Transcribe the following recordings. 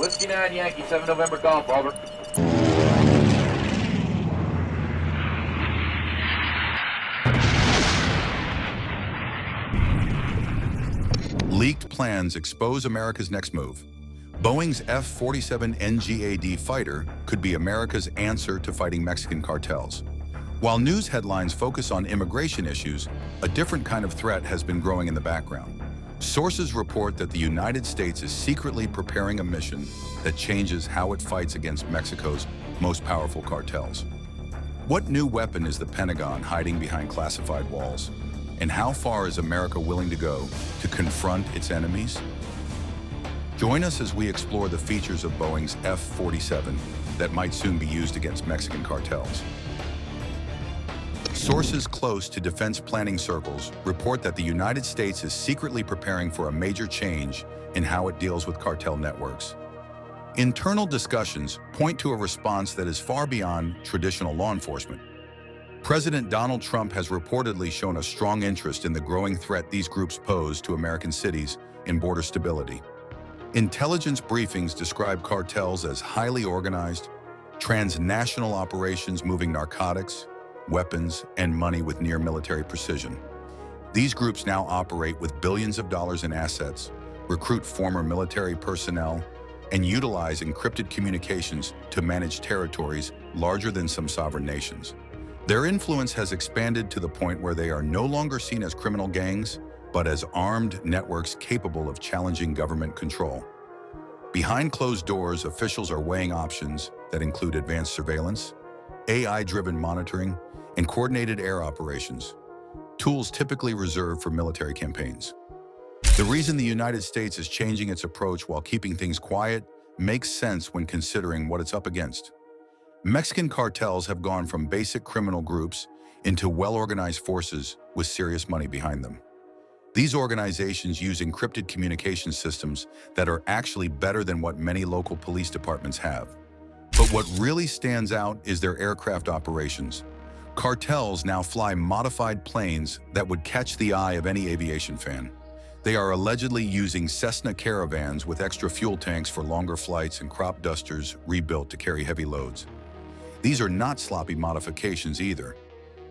Whiskey 9 Yankee, 7 November Golf, over. Leaked plans expose America's next move. Boeing's F-47 NGAD fighter could be America's answer to fighting Mexican cartels. While news headlines focus on immigration issues, a different kind of threat has been growing in the background. Sources report that the United States is secretly preparing a mission that changes how it fights against Mexico's most powerful cartels. What new weapon is the Pentagon hiding behind classified walls? And how far is America willing to go to confront its enemies? Join us as we explore the features of Boeing's F-47 that might soon be used against Mexican cartels. Sources close to defense planning circles report that the United States is secretly preparing for a major change in how it deals with cartel networks. Internal discussions point to a response that is far beyond traditional law enforcement. President Donald Trump has reportedly shown a strong interest in the growing threat these groups pose to American cities and border stability. Intelligence briefings describe cartels as highly organized, transnational operations moving narcotics, weapons, and money with near military precision. These groups now operate with billions of dollars in assets, recruit former military personnel, and utilize encrypted communications to manage territories larger than some sovereign nations. Their influence has expanded to the point where they are no longer seen as criminal gangs, but as armed networks capable of challenging government control. Behind closed doors, officials are weighing options that include advanced surveillance, AI-driven monitoring, and coordinated air operations, tools typically reserved for military campaigns. The reason the United States is changing its approach while keeping things quiet makes sense when considering what it's up against. Mexican cartels have gone from basic criminal groups into well-organized forces with serious money behind them. These organizations use encrypted communication systems that are actually better than what many local police departments have. But what really stands out is their aircraft operations. Cartels now fly modified planes that would catch the eye of any aviation fan. They are allegedly using Cessna Caravans with extra fuel tanks for longer flights and crop dusters rebuilt to carry heavy loads. These are not sloppy modifications either.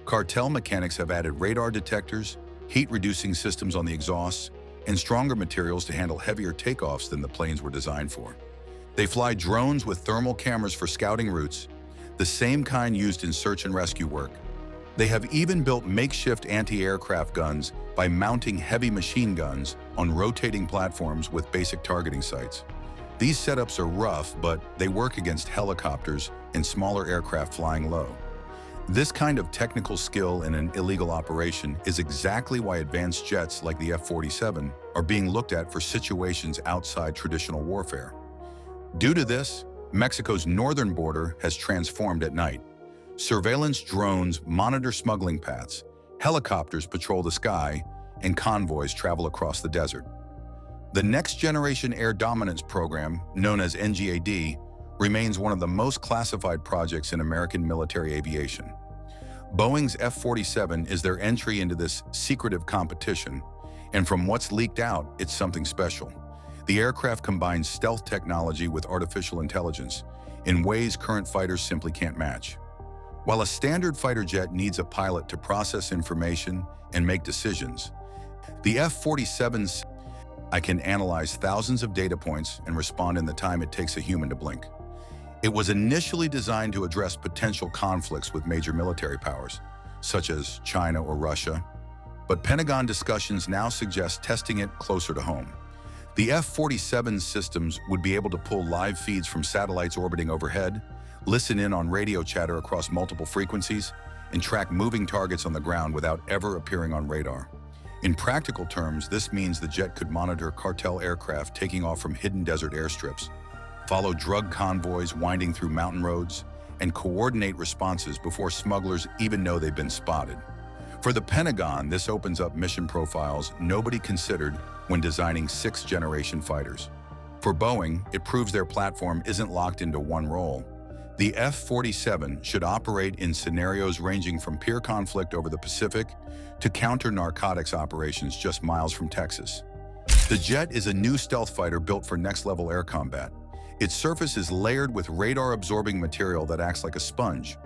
Cartel mechanics have added radar detectors, heat-reducing systems on the exhausts, and stronger materials to handle heavier takeoffs than the planes were designed for. They fly drones with thermal cameras for scouting routes, the same kind used in search and rescue work. They have even built makeshift anti-aircraft guns by mounting heavy machine guns on rotating platforms with basic targeting sights. These setups are rough, but they work against helicopters and smaller aircraft flying low. This kind of technical skill in an illegal operation is exactly why advanced jets like the F-47 are being looked at for situations outside traditional warfare. Due to this, Mexico's northern border has transformed at night. Surveillance drones monitor smuggling paths, helicopters patrol the sky, and convoys travel across the desert. The Next Generation Air Dominance Program, known as NGAD, remains one of the most classified projects in American military aviation. Boeing's F-47 is their entry into this secretive competition, and from what's leaked out, it's something special. The aircraft combines stealth technology with artificial intelligence in ways current fighters simply can't match. While a standard fighter jet needs a pilot to process information and make decisions, the F-47's can analyze thousands of data points and respond in the time it takes a human to blink. It was initially designed to address potential conflicts with major military powers, such as China or Russia, but Pentagon discussions now suggest testing it closer to home. The F-47 systems would be able to pull live feeds from satellites orbiting overhead, listen in on radio chatter across multiple frequencies, and track moving targets on the ground without ever appearing on radar. In practical terms, this means the jet could monitor cartel aircraft taking off from hidden desert airstrips, follow drug convoys winding through mountain roads, and coordinate responses before smugglers even know they've been spotted. For the Pentagon, this opens up mission profiles nobody considered when designing sixth-generation fighters. For Boeing, it proves their platform isn't locked into one role. The F-47 should operate in scenarios ranging from peer conflict over the Pacific to counter-narcotics operations just miles from Texas. The jet is a new stealth fighter built for next-level air combat. Its surface is layered with radar-absorbing material that acts like a sponge,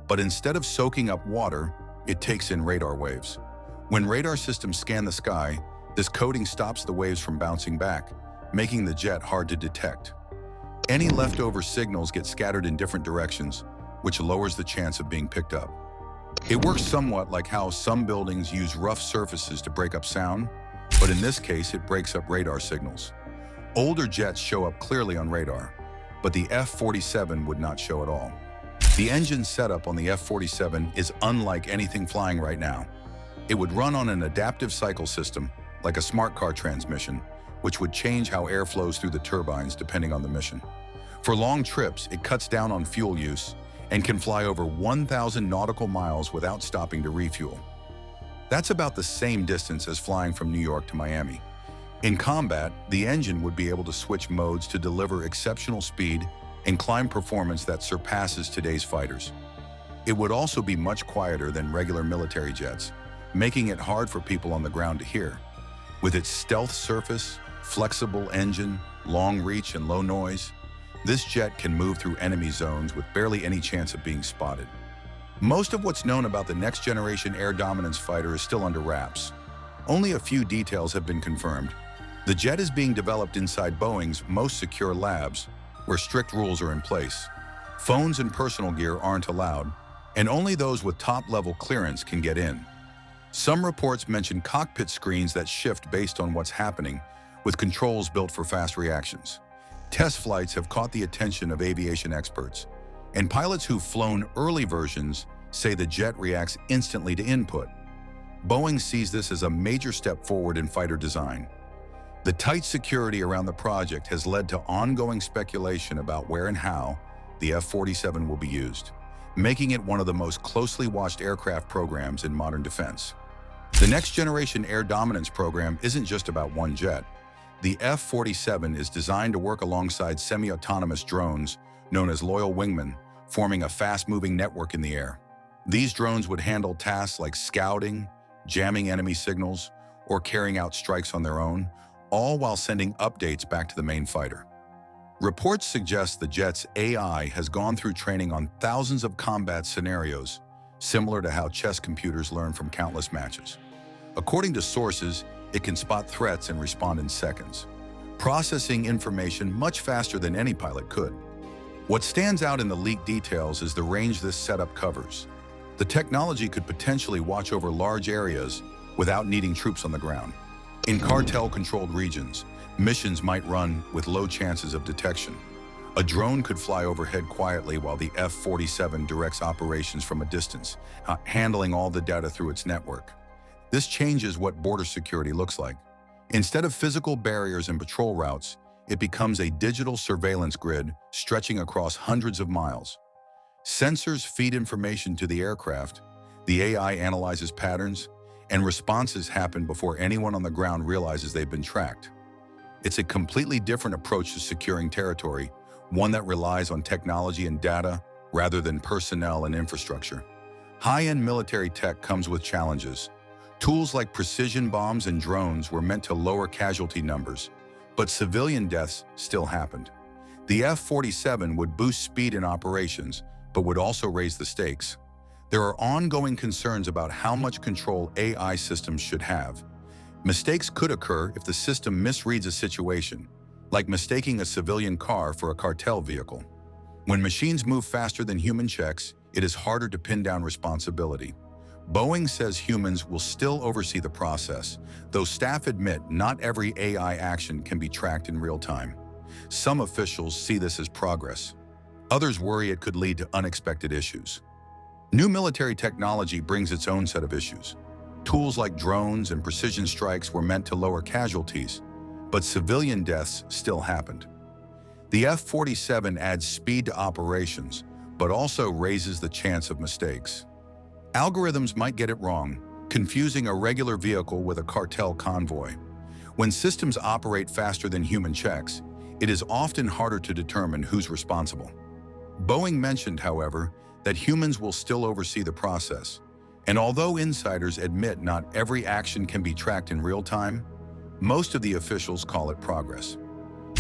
but instead of soaking up water, it takes in radar waves. When radar systems scan the sky, this coating stops the waves from bouncing back, making the jet hard to detect. Any leftover signals get scattered in different directions, which lowers the chance of being picked up. It works somewhat like how some buildings use rough surfaces to break up sound, but in this case, it breaks up radar signals. Older jets show up clearly on radar, but the F-47 would not show at all. The engine setup on the F-47 is unlike anything flying right now. It would run on an adaptive cycle system, like a smart car transmission, which would change how air flows through the turbines depending on the mission. For long trips, it cuts down on fuel use and can fly over 1,000 nautical miles without stopping to refuel. That's about the same distance as flying from New York to Miami. In combat, the engine would be able to switch modes to deliver exceptional speed and climb performance that surpasses today's fighters. It would also be much quieter than regular military jets, making it hard for people on the ground to hear. With its stealth surface, flexible engine, long reach, and low noise, this jet can move through enemy zones with barely any chance of being spotted. Most of what's known about the next-generation air dominance fighter is still under wraps. Only a few details have been confirmed. The jet is being developed inside Boeing's most secure labs, where strict rules are in place. Phones and personal gear aren't allowed, and only those with top-level clearance can get in. Some reports mention cockpit screens that shift based on what's happening, with controls built for fast reactions. Test flights have caught the attention of aviation experts, and pilots who've flown early versions say the jet reacts instantly to input. Boeing sees this as a major step forward in fighter design. The tight security around the project has led to ongoing speculation about where and how the F-47 will be used, making it one of the most closely watched aircraft programs in modern defense. The next-generation air dominance program isn't just about one jet. The F-47 is designed to work alongside semi-autonomous drones known as loyal wingmen, forming a fast-moving network in the air. These drones would handle tasks like scouting, jamming enemy signals, or carrying out strikes on their own, all while sending updates back to the main fighter. Reports suggest the jet's AI has gone through training on thousands of combat scenarios, similar to how chess computers learn from countless matches. According to sources, it can spot threats and respond in seconds, processing information much faster than any pilot could. What stands out in the leaked details is the range this setup covers. The technology could potentially watch over large areas without needing troops on the ground. In cartel-controlled regions, missions might run with low chances of detection. A drone could fly overhead quietly while the F-47 directs operations from a distance, handling all the data through its network. This changes what border security looks like. Instead of physical barriers and patrol routes, it becomes a digital surveillance grid stretching across hundreds of miles. Sensors feed information to the aircraft, the AI analyzes patterns, and responses happen before anyone on the ground realizes they've been tracked. It's a completely different approach to securing territory, one that relies on technology and data rather than personnel and infrastructure. High-end military tech comes with challenges. Tools like precision bombs and drones were meant to lower casualty numbers, but civilian deaths still happened. The F-47 would boost speed in operations, but would also raise the stakes. There are ongoing concerns about how much control AI systems should have. Mistakes could occur if the system misreads a situation, like mistaking a civilian car for a cartel vehicle. When machines move faster than human checks, it is harder to pin down responsibility. Boeing says humans will still oversee the process, though staff admit not every AI action can be tracked in real time. Some officials see this as progress. Others worry it could lead to unexpected issues. New military technology brings its own set of issues. Tools like drones and precision strikes were meant to lower casualties, but civilian deaths still happened. The F-47 adds speed to operations, but also raises the chance of mistakes. Algorithms might get it wrong, confusing a regular vehicle with a cartel convoy. When systems operate faster than human checks, it is often harder to determine who's responsible. Boeing mentioned, however, that humans will still oversee the process, and although insiders admit not every action can be tracked in real time, most of the officials call it progress.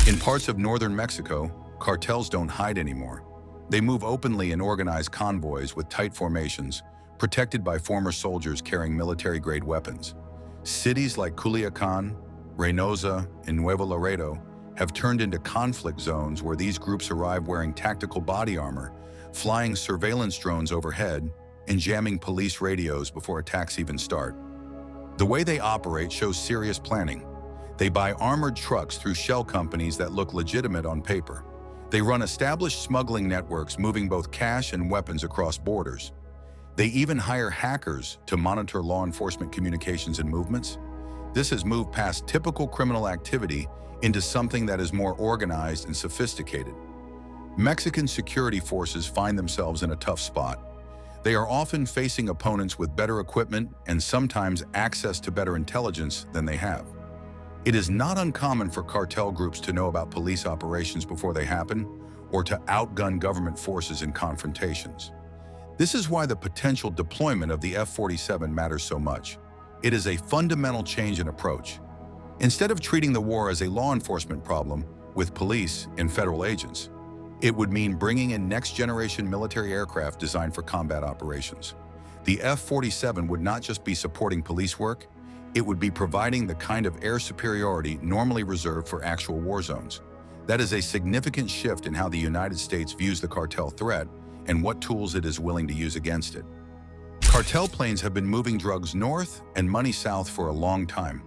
In parts of northern Mexico, cartels don't hide anymore. They move openly in organized convoys with tight formations, protected by former soldiers carrying military-grade weapons. Cities like Culiacan, Reynosa, and Nuevo Laredo have turned into conflict zones where these groups arrive wearing tactical body armor, flying surveillance drones overhead, and jamming police radios before attacks even start. The way they operate shows serious planning. They buy armored trucks through shell companies that look legitimate on paper. They run established smuggling networks moving both cash and weapons across borders. They even hire hackers to monitor law enforcement communications and movements. This has moved past typical criminal activity into something that is more organized and sophisticated. Mexican security forces find themselves in a tough spot. They are often facing opponents with better equipment and sometimes access to better intelligence than they have. It is not uncommon for cartel groups to know about police operations before they happen, or to outgun government forces in confrontations. This is why the potential deployment of the F-47 matters so much. It is a fundamental change in approach. Instead of treating the war as a law enforcement problem with police and federal agents, it would mean bringing in next-generation military aircraft designed for combat operations. The F-47 would not just be supporting police work, it would be providing the kind of air superiority normally reserved for actual war zones. That is a significant shift in how the United States views the cartel threat and what tools it is willing to use against it. Cartel planes have been moving drugs north and money south for a long time.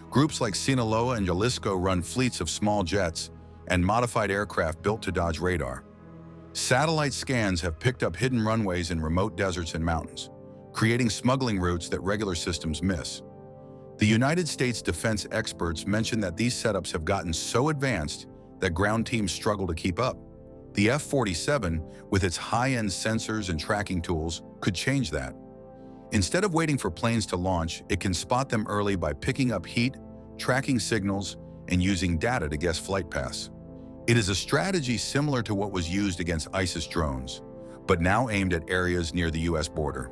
Groups like Sinaloa and Jalisco run fleets of small jets and modified aircraft built to dodge radar. Satellite scans have picked up hidden runways in remote deserts and mountains, creating smuggling routes that regular systems miss. The United States defense experts mention that these setups have gotten so advanced that ground teams struggle to keep up. The F-47, with its high-end sensors and tracking tools, could change that. Instead of waiting for planes to launch, it can spot them early by picking up heat, tracking signals, and using data to guess flight paths. It is a strategy similar to what was used against ISIS drones, but now aimed at areas near the US border.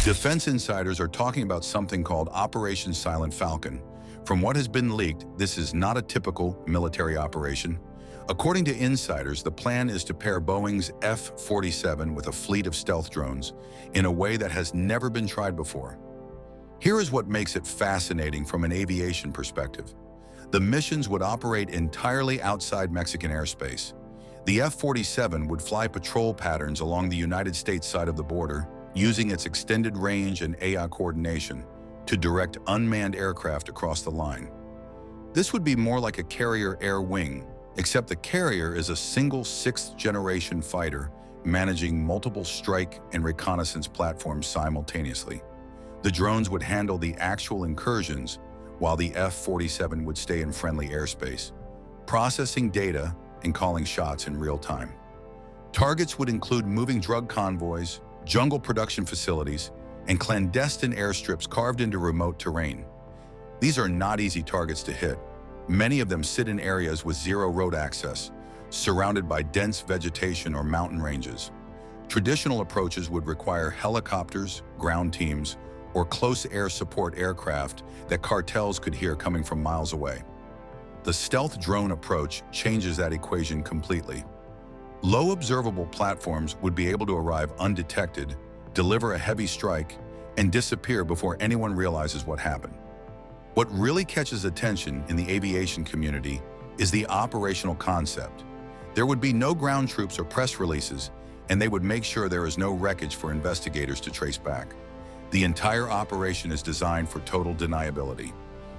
Defense insiders are talking about something called Operation Silent Falcon. From what has been leaked, this is not a typical military operation. According to insiders, the plan is to pair Boeing's F-47 with a fleet of stealth drones in a way that has never been tried before. Here is what makes it fascinating from an aviation perspective. The missions would operate entirely outside Mexican airspace. The F-47 would fly patrol patterns along the United States side of the border, using its extended range and AI coordination to direct unmanned aircraft across the line. This would be more like a carrier air wing, except the carrier is a single sixth-generation fighter managing multiple strike and reconnaissance platforms simultaneously. The drones would handle the actual incursions, while the F-47 would stay in friendly airspace, processing data and calling shots in real time. Targets would include moving drug convoys, jungle production facilities, and clandestine airstrips carved into remote terrain. These are not easy targets to hit. Many of them sit in areas with zero road access, surrounded by dense vegetation or mountain ranges. Traditional approaches would require helicopters, ground teams, or close air support aircraft that cartels could hear coming from miles away. The stealth drone approach changes that equation completely. Low observable platforms would be able to arrive undetected, deliver a heavy strike, and disappear before anyone realizes what happened. What really catches attention in the aviation community is the operational concept. There would be no ground troops or press releases, and they would make sure there is no wreckage for investigators to trace back. The entire operation is designed for total deniability.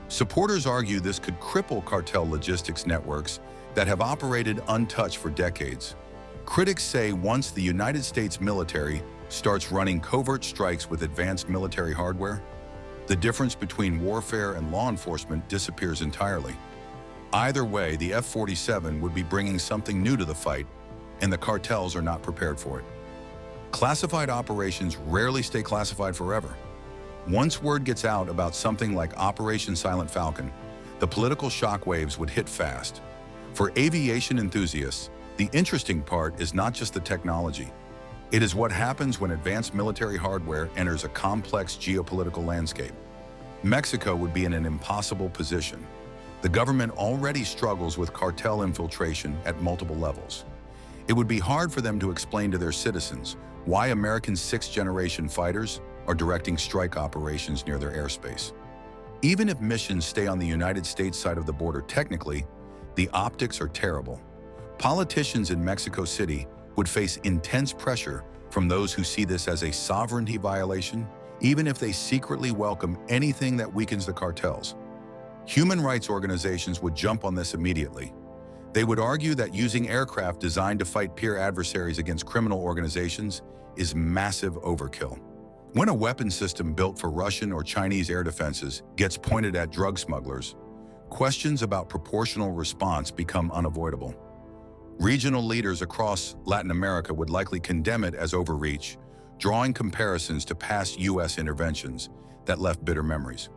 Supporters argue this could cripple cartel logistics networks that have operated untouched for decades. Critics say once the United States military starts running covert strikes with advanced military hardware, the difference between warfare and law enforcement disappears entirely. Either way, the F-47 would be bringing something new to the fight, and the cartels are not prepared for it. Classified operations rarely stay classified forever. Once word gets out about something like Operation Silent Falcon, the political shockwaves would hit fast. For aviation enthusiasts, the interesting part is not just the technology. It is what happens when advanced military hardware enters a complex geopolitical landscape. Mexico would be in an impossible position. The government already struggles with cartel infiltration at multiple levels. It would be hard for them to explain to their citizens why American sixth-generation fighters are directing strike operations near their airspace. Even if missions stay on the United States side of the border technically, the optics are terrible. Politicians in Mexico City would face intense pressure from those who see this as a sovereignty violation, even if they secretly welcome anything that weakens the cartels. Human rights organizations would jump on this immediately. They would argue that using aircraft designed to fight peer adversaries against criminal organizations is massive overkill. When a weapon system built for Russian or Chinese air defenses gets pointed at drug smugglers, questions about proportional response become unavoidable. Regional leaders across Latin America would likely condemn it as overreach, drawing comparisons to past U.S. interventions that left bitter memories.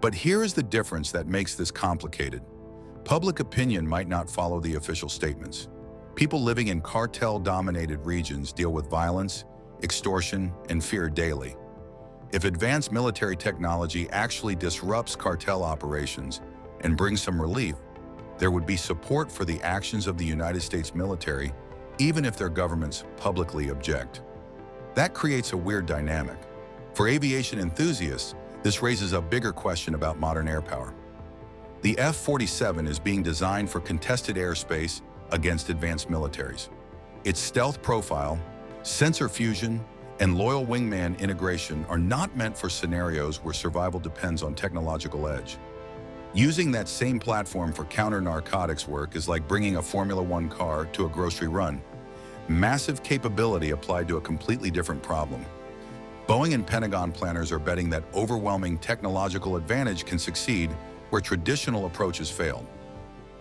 But here is the difference that makes this complicated. Public opinion might not follow the official statements. People living in cartel-dominated regions deal with violence, extortion, and fear daily. If advanced military technology actually disrupts cartel operations and brings some relief, there would be support for the actions of the United States military, even if their governments publicly object. That creates a weird dynamic. For aviation enthusiasts, this raises a bigger question about modern air power. The F-47 is being designed for contested airspace against advanced militaries. Its stealth profile, sensor fusion, and loyal wingman integration are not meant for scenarios where survival depends on technological edge. Using that same platform for counter-narcotics work is like bringing a Formula One car to a grocery run. Massive capability applied to a completely different problem. Boeing and Pentagon planners are betting that overwhelming technological advantage can succeed where traditional approaches failed.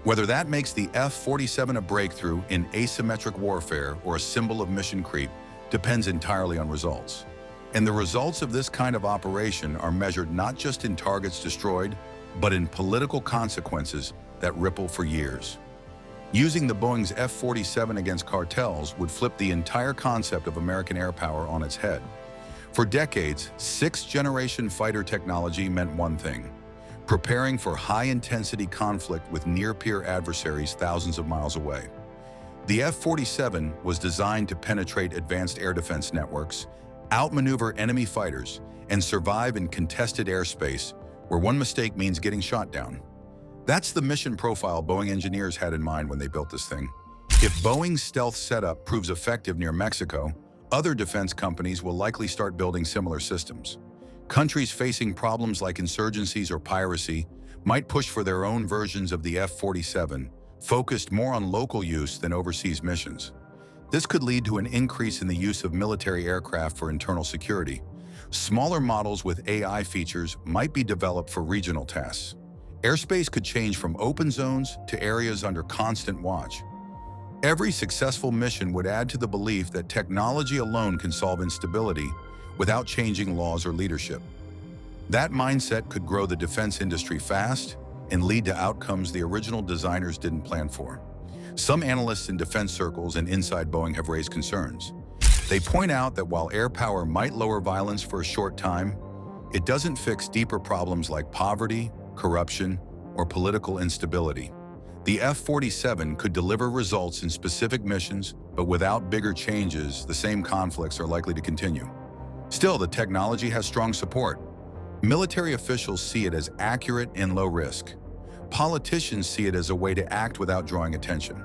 Whether that makes the F-47 a breakthrough in asymmetric warfare or a symbol of mission creep depends entirely on results. And the results of this kind of operation are measured not just in targets destroyed, but in political consequences that ripple for years. Using the Boeing's F-47 against cartels would flip the entire concept of American air power on its head. For decades, sixth-generation fighter technology meant one thing: preparing for high-intensity conflict with near-peer adversaries thousands of miles away. The F-47 was designed to penetrate advanced air defense networks, outmaneuver enemy fighters, and survive in contested airspace where one mistake means getting shot down. That's the mission profile Boeing engineers had in mind when they built this thing. If Boeing's stealth setup proves effective near Mexico, other defense companies will likely start building similar systems. Countries facing problems like insurgencies or piracy might push for their own versions of the F-47, focused more on local use than overseas missions. This could lead to an increase in the use of military aircraft for internal security. Smaller models with AI features might be developed for regional tasks. Airspace could change from open zones to areas under constant watch. Every successful mission would add to the belief that technology alone can solve instability without changing laws or leadership. That mindset could grow the defense industry fast and lead to outcomes the original designers didn't plan for. Some analysts in defense circles and inside Boeing have raised concerns. They point out that while air power might lower violence for a short time, it doesn't fix deeper problems like poverty, corruption, or political instability. The F-47 could deliver results in specific missions, but without bigger changes, the same conflicts are likely to continue. Still, the technology has strong support. Military officials see it as accurate and low risk. Politicians see it as a way to act without drawing attention.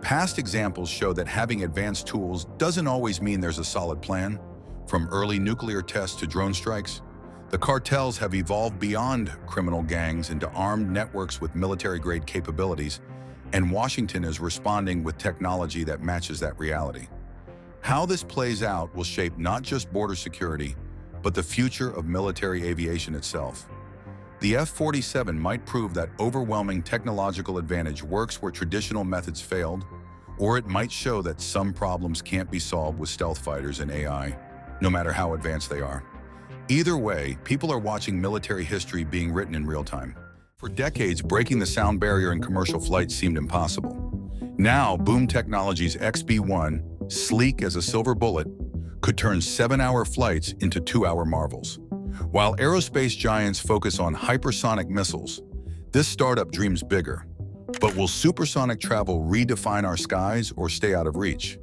Past examples show that having advanced tools doesn't always mean there's a solid plan. From early nuclear tests to drone strikes, the cartels have evolved beyond criminal gangs into armed networks with military-grade capabilities, and Washington is responding with technology that matches that reality. How this plays out will shape not just border security, but the future of military aviation itself. The F-47 might prove that overwhelming technological advantage works where traditional methods failed, or it might show that some problems can't be solved with stealth fighters and AI, no matter how advanced they are. Either way, people are watching military history being written in real time. For decades, breaking the sound barrier in commercial flight seemed impossible. Now, Boom Technology's XB-1, sleek as a silver bullet, could turn 7-hour flights into 2-hour marvels. While aerospace giants focus on hypersonic missiles, This startup dreams bigger. But will supersonic travel redefine our skies or stay out of reach?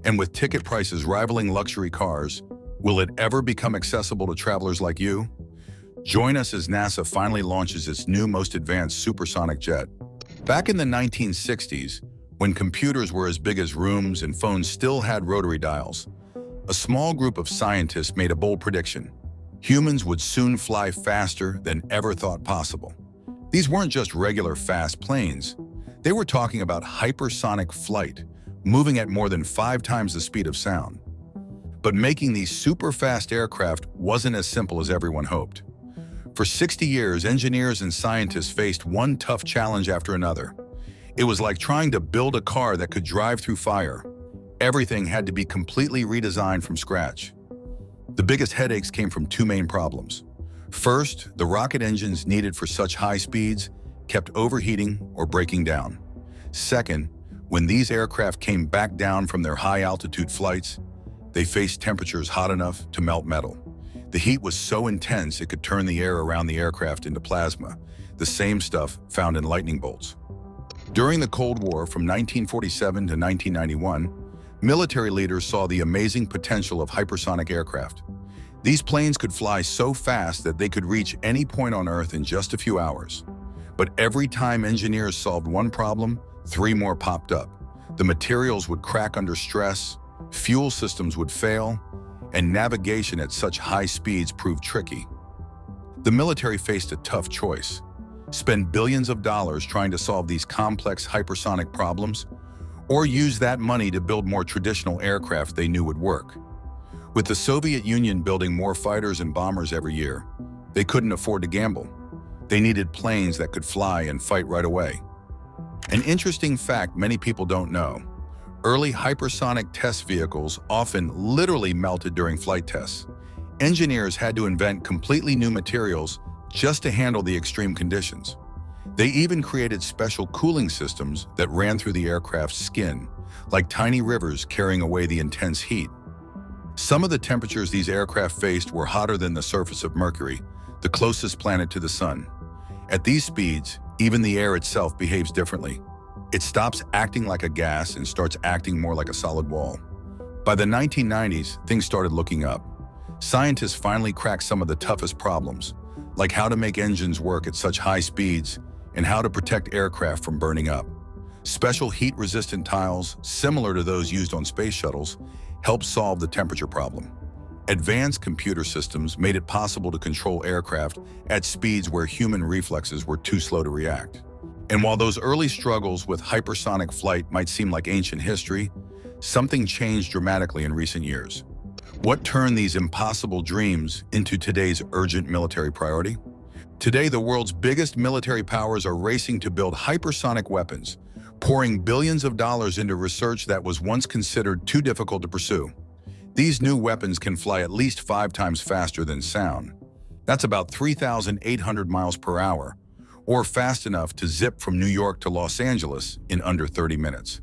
And with ticket prices rivaling luxury cars, will it ever become accessible to travelers like you? Join us as NASA finally launches its new most advanced supersonic jet. Back in the 1960s, when computers were as big as rooms and phones still had rotary dials, a small group of scientists made a bold prediction. Humans would soon fly faster than ever thought possible. These weren't just regular fast planes. They were talking about hypersonic flight, moving at more than 5 times the speed of sound. But making these super-fast aircraft wasn't as simple as everyone hoped. For 60 years, engineers and scientists faced one tough challenge after another. It was like trying to build a car that could drive through fire. Everything had to be completely redesigned from scratch. The biggest headaches came from 2 main problems. First, the rocket engines needed for such high speeds kept overheating or breaking down. Second, when these aircraft came back down from their high-altitude flights, they faced temperatures hot enough to melt metal. The heat was so intense it could turn the air around the aircraft into plasma, the same stuff found in lightning bolts. During the Cold War from 1947 to 1991, military leaders saw the amazing potential of hypersonic aircraft. These planes could fly so fast that they could reach any point on Earth in just a few hours. But every time engineers solved one problem, 3 more popped up. The materials would crack under stress, fuel systems would fail, and navigation at such high speeds proved tricky. The military faced a tough choice: spend billions of dollars trying to solve these complex hypersonic problems, or use that money to build more traditional aircraft they knew would work. With the Soviet Union building more fighters and bombers every year, they couldn't afford to gamble. They needed planes that could fly and fight right away. An interesting fact many people don't know: early hypersonic test vehicles often literally melted during flight tests. Engineers had to invent completely new materials just to handle the extreme conditions. They even created special cooling systems that ran through the aircraft's skin, like tiny rivers carrying away the intense heat. Some of the temperatures these aircraft faced were hotter than the surface of Mercury, the closest planet to the sun. At these speeds, even the air itself behaves differently. It stops acting like a gas and starts acting more like a solid wall. By the 1990s, things started looking up. Scientists finally cracked some of the toughest problems, like how to make engines work at such high speeds and how to protect aircraft from burning up. Special heat-resistant tiles, similar to those used on space shuttles, helped solve the temperature problem. Advanced computer systems made it possible to control aircraft at speeds where human reflexes were too slow to react. And while those early struggles with hypersonic flight might seem like ancient history, something changed dramatically in recent years. What turned these impossible dreams into today's urgent military priority? Today, the world's biggest military powers are racing to build hypersonic weapons, pouring billions of dollars into research that was once considered too difficult to pursue. These new weapons can fly at least 5 times faster than sound. That's about 3,800 miles per hour, or fast enough to zip from New York to Los Angeles in under 30 minutes.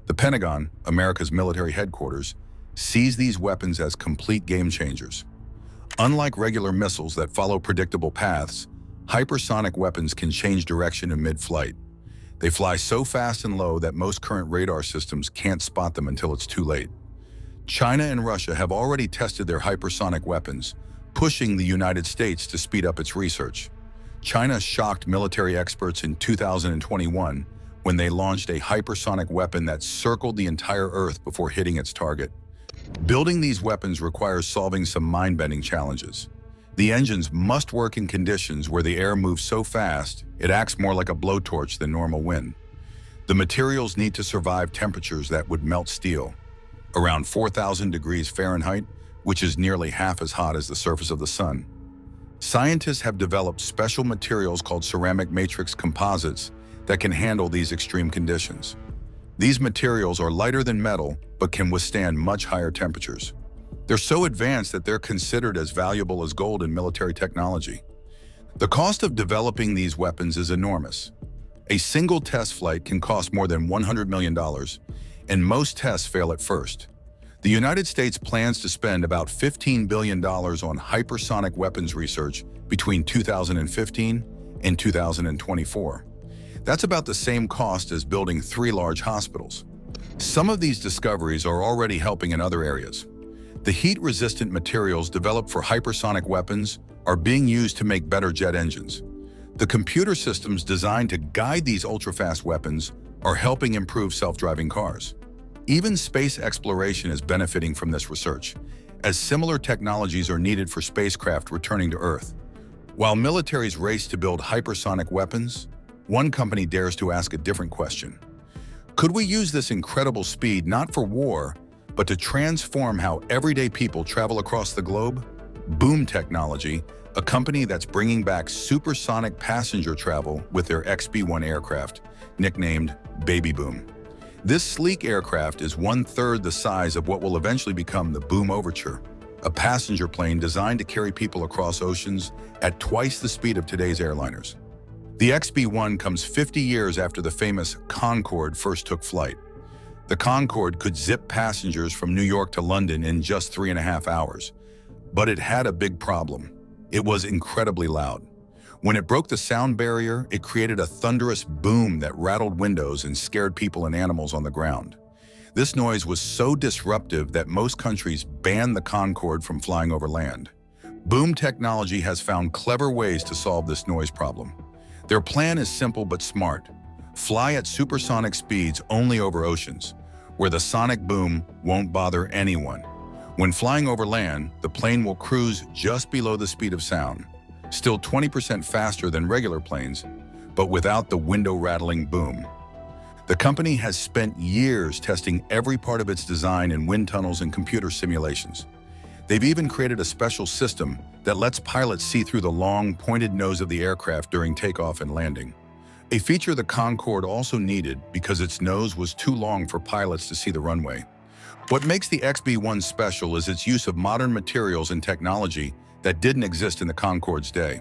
The Pentagon, America's military headquarters, sees these weapons as complete game changers. Unlike regular missiles that follow predictable paths, hypersonic weapons can change direction in mid-flight. They fly so fast and low that most current radar systems can't spot them until it's too late. China and Russia have already tested their hypersonic weapons, pushing the United States to speed up its research. China shocked military experts in 2021 when they launched a hypersonic weapon that circled the entire Earth before hitting its target. Building these weapons requires solving some mind-bending challenges. The engines must work in conditions where the air moves so fast, it acts more like a blowtorch than normal wind. The materials need to survive temperatures that would melt steel, around 4,000 degrees Fahrenheit, which is nearly half as hot as the surface of the sun. Scientists have developed special materials called ceramic matrix composites that can handle these extreme conditions. These materials are lighter than metal, but can withstand much higher temperatures. They're so advanced that they're considered as valuable as gold in military technology. The cost of developing these weapons is enormous. A single test flight can cost more than $100 million, and most tests fail at first. The United States plans to spend about $15 billion on hypersonic weapons research between 2015 in 2024. That's about the same cost as building 3 large hospitals. Some of these discoveries are already helping in other areas. The heat-resistant materials developed for hypersonic weapons are being used to make better jet engines. The computer systems designed to guide these ultra-fast weapons are helping improve self-driving cars. Even space exploration is benefiting from this research, as similar technologies are needed for spacecraft returning to Earth. While militaries race to build hypersonic weapons, one company dares to ask a different question. Could we use this incredible speed not for war, but to transform how everyday people travel across the globe? Boom Technology, a company that's bringing back supersonic passenger travel with their XB-1 aircraft, nicknamed Baby Boom. This sleek aircraft is 1/3 the size of what will eventually become the Boom Overture, a passenger plane designed to carry people across oceans at twice the speed of today's airliners. The XB-1 comes 50 years after the famous Concorde first took flight. The Concorde could zip passengers from New York to London in just 3.5 hours. But it had a big problem. It was incredibly loud. When it broke the sound barrier, it created a thunderous boom that rattled windows and scared people and animals on the ground. This noise was so disruptive that most countries banned the Concorde from flying over land. Boom Technology has found clever ways to solve this noise problem. Their plan is simple but smart. Fly at supersonic speeds only over oceans, where the sonic boom won't bother anyone. When flying over land, the plane will cruise just below the speed of sound, still 20% faster than regular planes, but without the window-rattling boom. The company has spent years testing every part of its design in wind tunnels and computer simulations. They've even created a special system that lets pilots see through the long, pointed nose of the aircraft during takeoff and landing. A feature the Concorde also needed because its nose was too long for pilots to see the runway. What makes the XB-1 special is its use of modern materials and technology that didn't exist in the Concorde's day.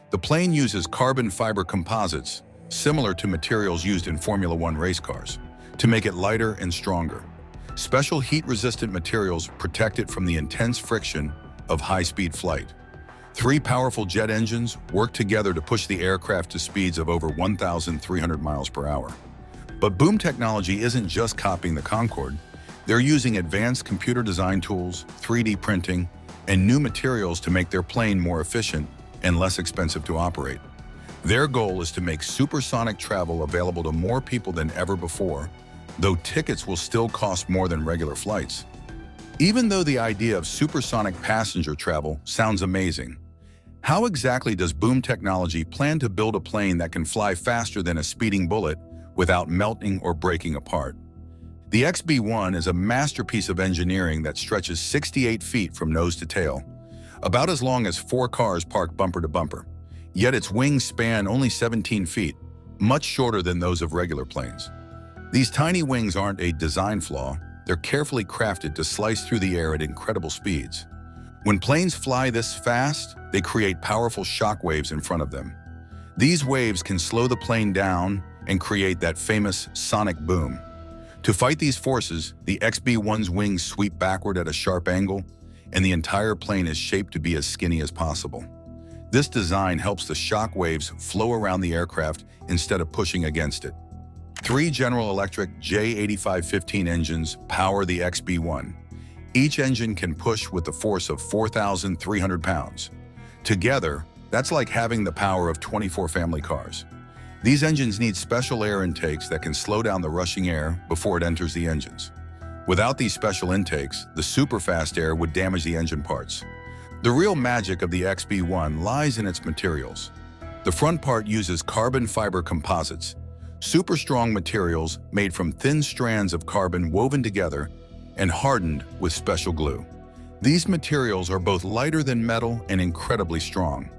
The plane uses carbon fiber composites, similar to materials used in Formula One race cars, to make it lighter and stronger. Special heat-resistant materials protect it from the intense friction of high-speed flight. 3 powerful jet engines work together to push the aircraft to speeds of over 1,300 miles per hour. But Boom Technology isn't just copying the Concorde. They're using advanced computer design tools, 3D printing, and new materials to make their plane more efficient and less expensive to operate. Their goal is to make supersonic travel available to more people than ever before, though tickets will still cost more than regular flights. Even though the idea of supersonic passenger travel sounds amazing, how exactly does Boom Technology plan to build a plane that can fly faster than a speeding bullet without melting or breaking apart? The XB-1 is a masterpiece of engineering that stretches 68 feet from nose to tail, about as long as 4 cars parked bumper to bumper. Yet its wings span only 17 feet, much shorter than those of regular planes. These tiny wings aren't a design flaw. They're carefully crafted to slice through the air at incredible speeds. When planes fly this fast, they create powerful shock waves in front of them. These waves can slow the plane down and create that famous sonic boom. To fight these forces, the XB-1's wings sweep backward at a sharp angle, and the entire plane is shaped to be as skinny as possible. This design helps the shock waves flow around the aircraft instead of pushing against it. 3 General Electric J8515 engines power the XB-1. Each engine can push with a force of 4,300 pounds. Together, that's like having the power of 24 family cars. These engines need special air intakes that can slow down the rushing air before it enters the engines. Without these special intakes, the super-fast air would damage the engine parts. The real magic of the XB-1 lies in its materials. The front part uses carbon fiber composites, super strong materials made from thin strands of carbon woven together and hardened with special glue. These materials are both lighter than metal and incredibly strong.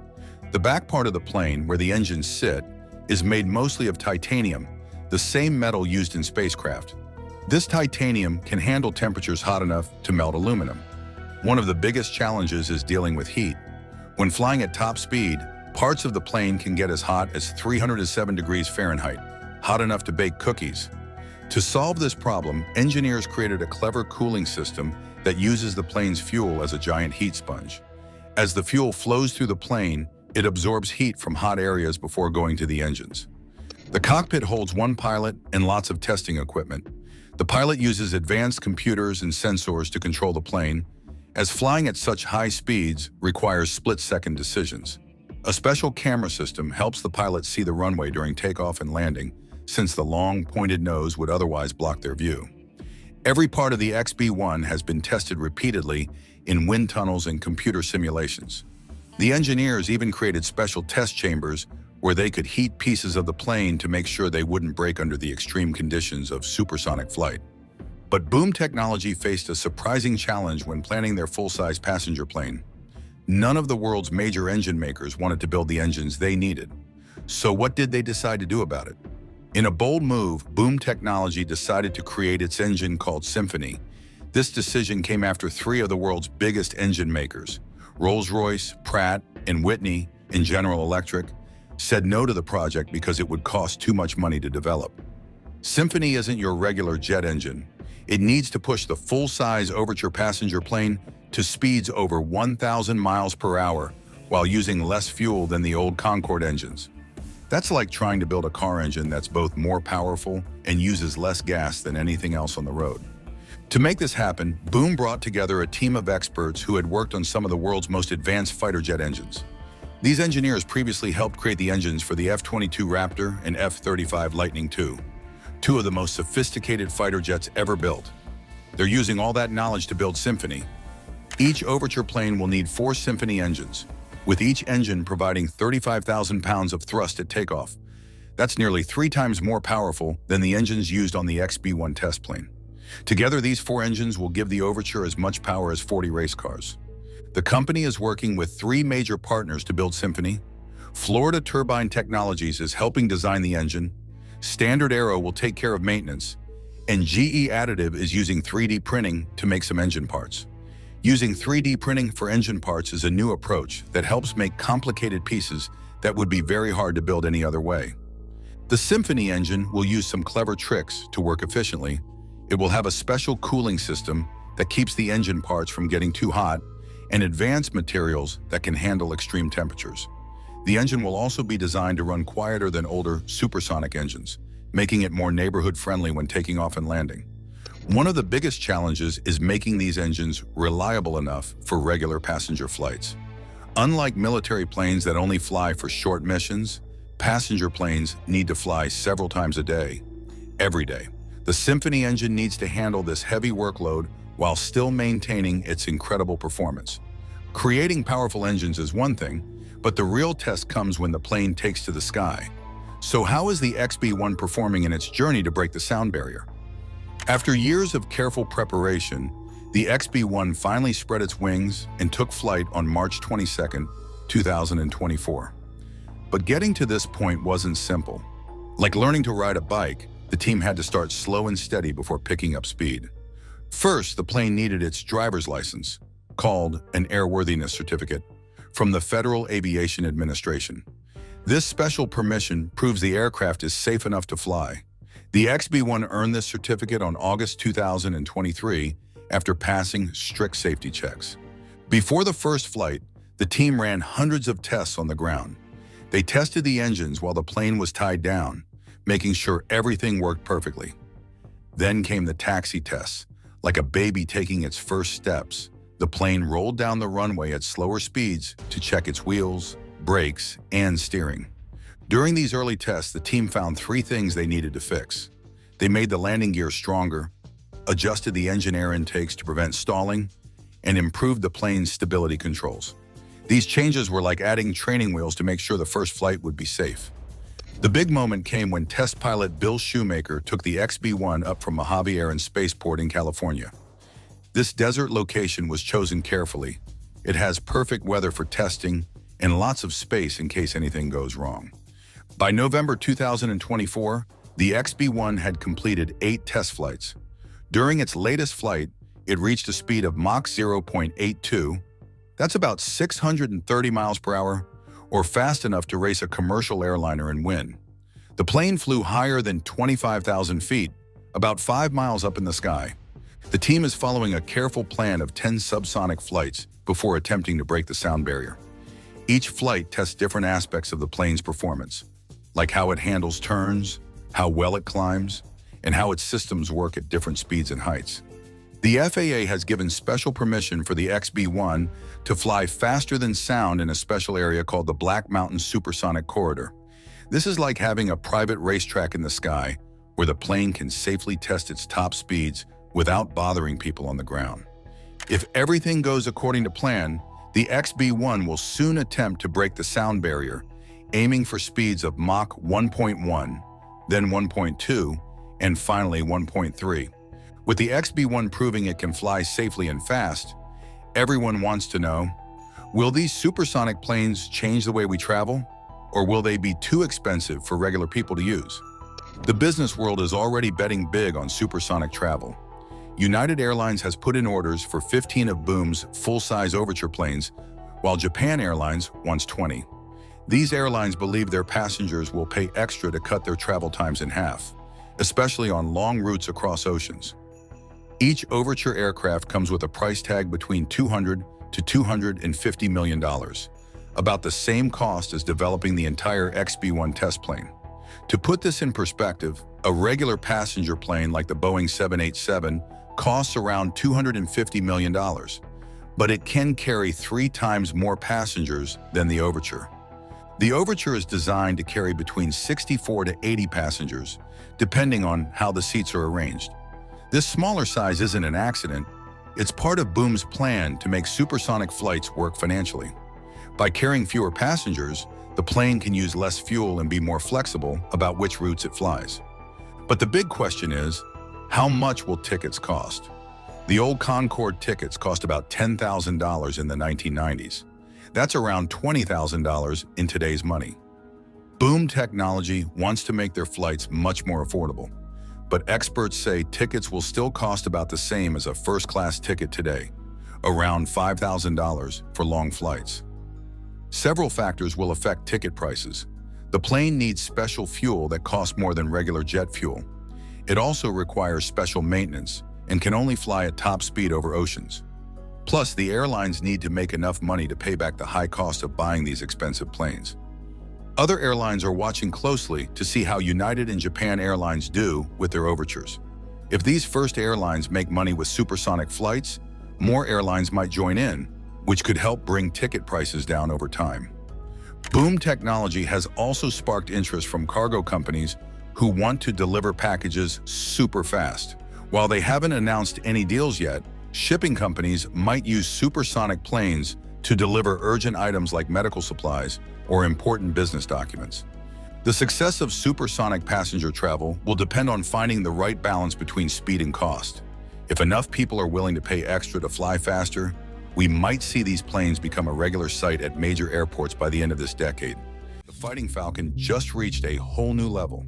The back part of the plane, where the engines sit, is made mostly of titanium, the same metal used in spacecraft. This titanium can handle temperatures hot enough to melt aluminum. One of the biggest challenges is dealing with heat. When flying at top speed, parts of the plane can get as hot as 307 degrees Fahrenheit, hot enough to bake cookies. To solve this problem, engineers created a clever cooling system that uses the plane's fuel as a giant heat sponge. As the fuel flows through the plane, It absorbs heat from hot areas before going to the engines. The cockpit holds one pilot and lots of testing equipment. The pilot uses advanced computers and sensors to control the plane, as flying at such high speeds requires split-second decisions. A special camera system helps the pilot see the runway during takeoff and landing, since the long, pointed nose would otherwise block their view. Every part of the XB-1 has been tested repeatedly in wind tunnels and computer simulations. The engineers even created special test chambers where they could heat pieces of the plane to make sure they wouldn't break under the extreme conditions of supersonic flight. But Boom Technology faced a surprising challenge when planning their full-size passenger plane. None of the world's major engine makers wanted to build the engines they needed. So what did they decide to do about it? In a bold move, Boom Technology decided to create its engine called Symphony. This decision came after three of the world's biggest engine makers, Rolls-Royce, Pratt, and Whitney, and General Electric, said no to the project because it would cost too much money to develop. Symphony isn't your regular jet engine. It needs to push the full-size Overture passenger plane to speeds over 1,000 miles per hour while using less fuel than the old Concorde engines. That's like trying to build a car engine that's both more powerful and uses less gas than anything else on the road. To make this happen, Boom brought together a team of experts who had worked on some of the world's most advanced fighter jet engines. These engineers previously helped create the engines for the F-22 Raptor and F-35 Lightning II, two of the most sophisticated fighter jets ever built. They're using all that knowledge to build Symphony. Each Overture plane will need 4 Symphony engines, with each engine providing 35,000 pounds of thrust at takeoff. That's nearly 3 times more powerful than the engines used on the XB-1 test plane. Together, these 4 engines will give the Overture as much power as 40 race cars. The company is working with 3 major partners to build Symphony. Florida Turbine Technologies is helping design the engine, Standard Aero will take care of maintenance, and GE Additive is using 3D printing to make some engine parts. Using 3D printing for engine parts is a new approach that helps make complicated pieces that would be very hard to build any other way. The Symphony engine will use some clever tricks to work efficiently. It will have a special cooling system that keeps the engine parts from getting too hot and advanced materials that can handle extreme temperatures. The engine will also be designed to run quieter than older supersonic engines, making it more neighborhood-friendly when taking off and landing. One of the biggest challenges is making these engines reliable enough for regular passenger flights. Unlike military planes that only fly for short missions, passenger planes need to fly several times a day, every day. The Symphony engine needs to handle this heavy workload while still maintaining its incredible performance. Creating powerful engines is one thing, but the real test comes when the plane takes to the sky. So how is the XB-1 performing in its journey to break the sound barrier? After years of careful preparation, the XB-1 finally spread its wings and took flight on March 22, 2024. But getting to this point wasn't simple. Like learning to ride a bike, the team had to start slow and steady before picking up speed. First, the plane needed its driver's license, called an airworthiness certificate, from the Federal Aviation Administration. This special permission proves the aircraft is safe enough to fly. The XB-1 earned this certificate on August 2023 after passing strict safety checks. Before the first flight, the team ran hundreds of tests on the ground. They tested the engines while the plane was tied down, making sure everything worked perfectly. Then came the taxi tests. Like a baby taking its first steps, the plane rolled down the runway at slower speeds to check its wheels, brakes, and steering. During these early tests, the team found 3 things they needed to fix. They made the landing gear stronger, adjusted the engine air intakes to prevent stalling, and improved the plane's stability controls. These changes were like adding training wheels to make sure the first flight would be safe. The big moment came when test pilot Bill Shoemaker took the XB-1 up from Mojave Air and Spaceport in California. This desert location was chosen carefully. It has perfect weather for testing and lots of space in case anything goes wrong. By November 2024, the XB-1 had completed 8 test flights. During its latest flight, it reached a speed of Mach 0.82. That's about 630 miles per hour, or fast enough to race a commercial airliner and win. The plane flew higher than 25,000 feet, about 5 miles up in the sky. The team is following a careful plan of 10 subsonic flights before attempting to break the sound barrier. Each flight tests different aspects of the plane's performance, like how it handles turns, how well it climbs, and how its systems work at different speeds and heights. The FAA has given special permission for the XB-1 to fly faster than sound in a special area called the Black Mountain Supersonic Corridor. This is like having a private racetrack in the sky where the plane can safely test its top speeds without bothering people on the ground. If everything goes according to plan, the XB-1 will soon attempt to break the sound barrier, aiming for speeds of Mach 1.1, then 1.2, and finally 1.3. With the XB-1 proving it can fly safely and fast, everyone wants to know, will these supersonic planes change the way we travel, or will they be too expensive for regular people to use? The business world is already betting big on supersonic travel. United Airlines has put in orders for 15 of Boom's full-size Overture planes, while Japan Airlines wants 20. These airlines believe their passengers will pay extra to cut their travel times in half, especially on long routes across oceans. Each Overture aircraft comes with a price tag between $200 to $250 million, about the same cost as developing the entire XB-1 test plane. To put this in perspective, a regular passenger plane like the Boeing 787 costs around $250 million, but it can carry 3 times more passengers than the Overture. The Overture is designed to carry between 64 to 80 passengers, depending on how the seats are arranged. This smaller size isn't an accident. It's part of Boom's plan to make supersonic flights work financially. By carrying fewer passengers, the plane can use less fuel and be more flexible about which routes it flies. But the big question is, how much will tickets cost? The old Concorde tickets cost about $10,000 in the 1990s. That's around $20,000 in today's money. Boom Technology wants to make their flights much more affordable, but experts say tickets will still cost about the same as a first-class ticket today, around $5,000 for long flights. Several factors will affect ticket prices. The plane needs special fuel that costs more than regular jet fuel. It also requires special maintenance and can only fly at top speed over oceans. Plus, the airlines need to make enough money to pay back the high cost of buying these expensive planes. Other airlines are watching closely to see how United and Japan Airlines do with their overtures. If these first airlines make money with supersonic flights, more airlines might join in, which could help bring ticket prices down over time. Boom Technology has also sparked interest from cargo companies who want to deliver packages super fast. While they haven't announced any deals yet, shipping companies might use supersonic planes to deliver urgent items like medical supplies or important business documents. The success of supersonic passenger travel will depend on finding the right balance between speed and cost. If enough people are willing to pay extra to fly faster, we might see these planes become a regular sight at major airports by the end of this decade. The Fighting Falcon just reached a whole new level.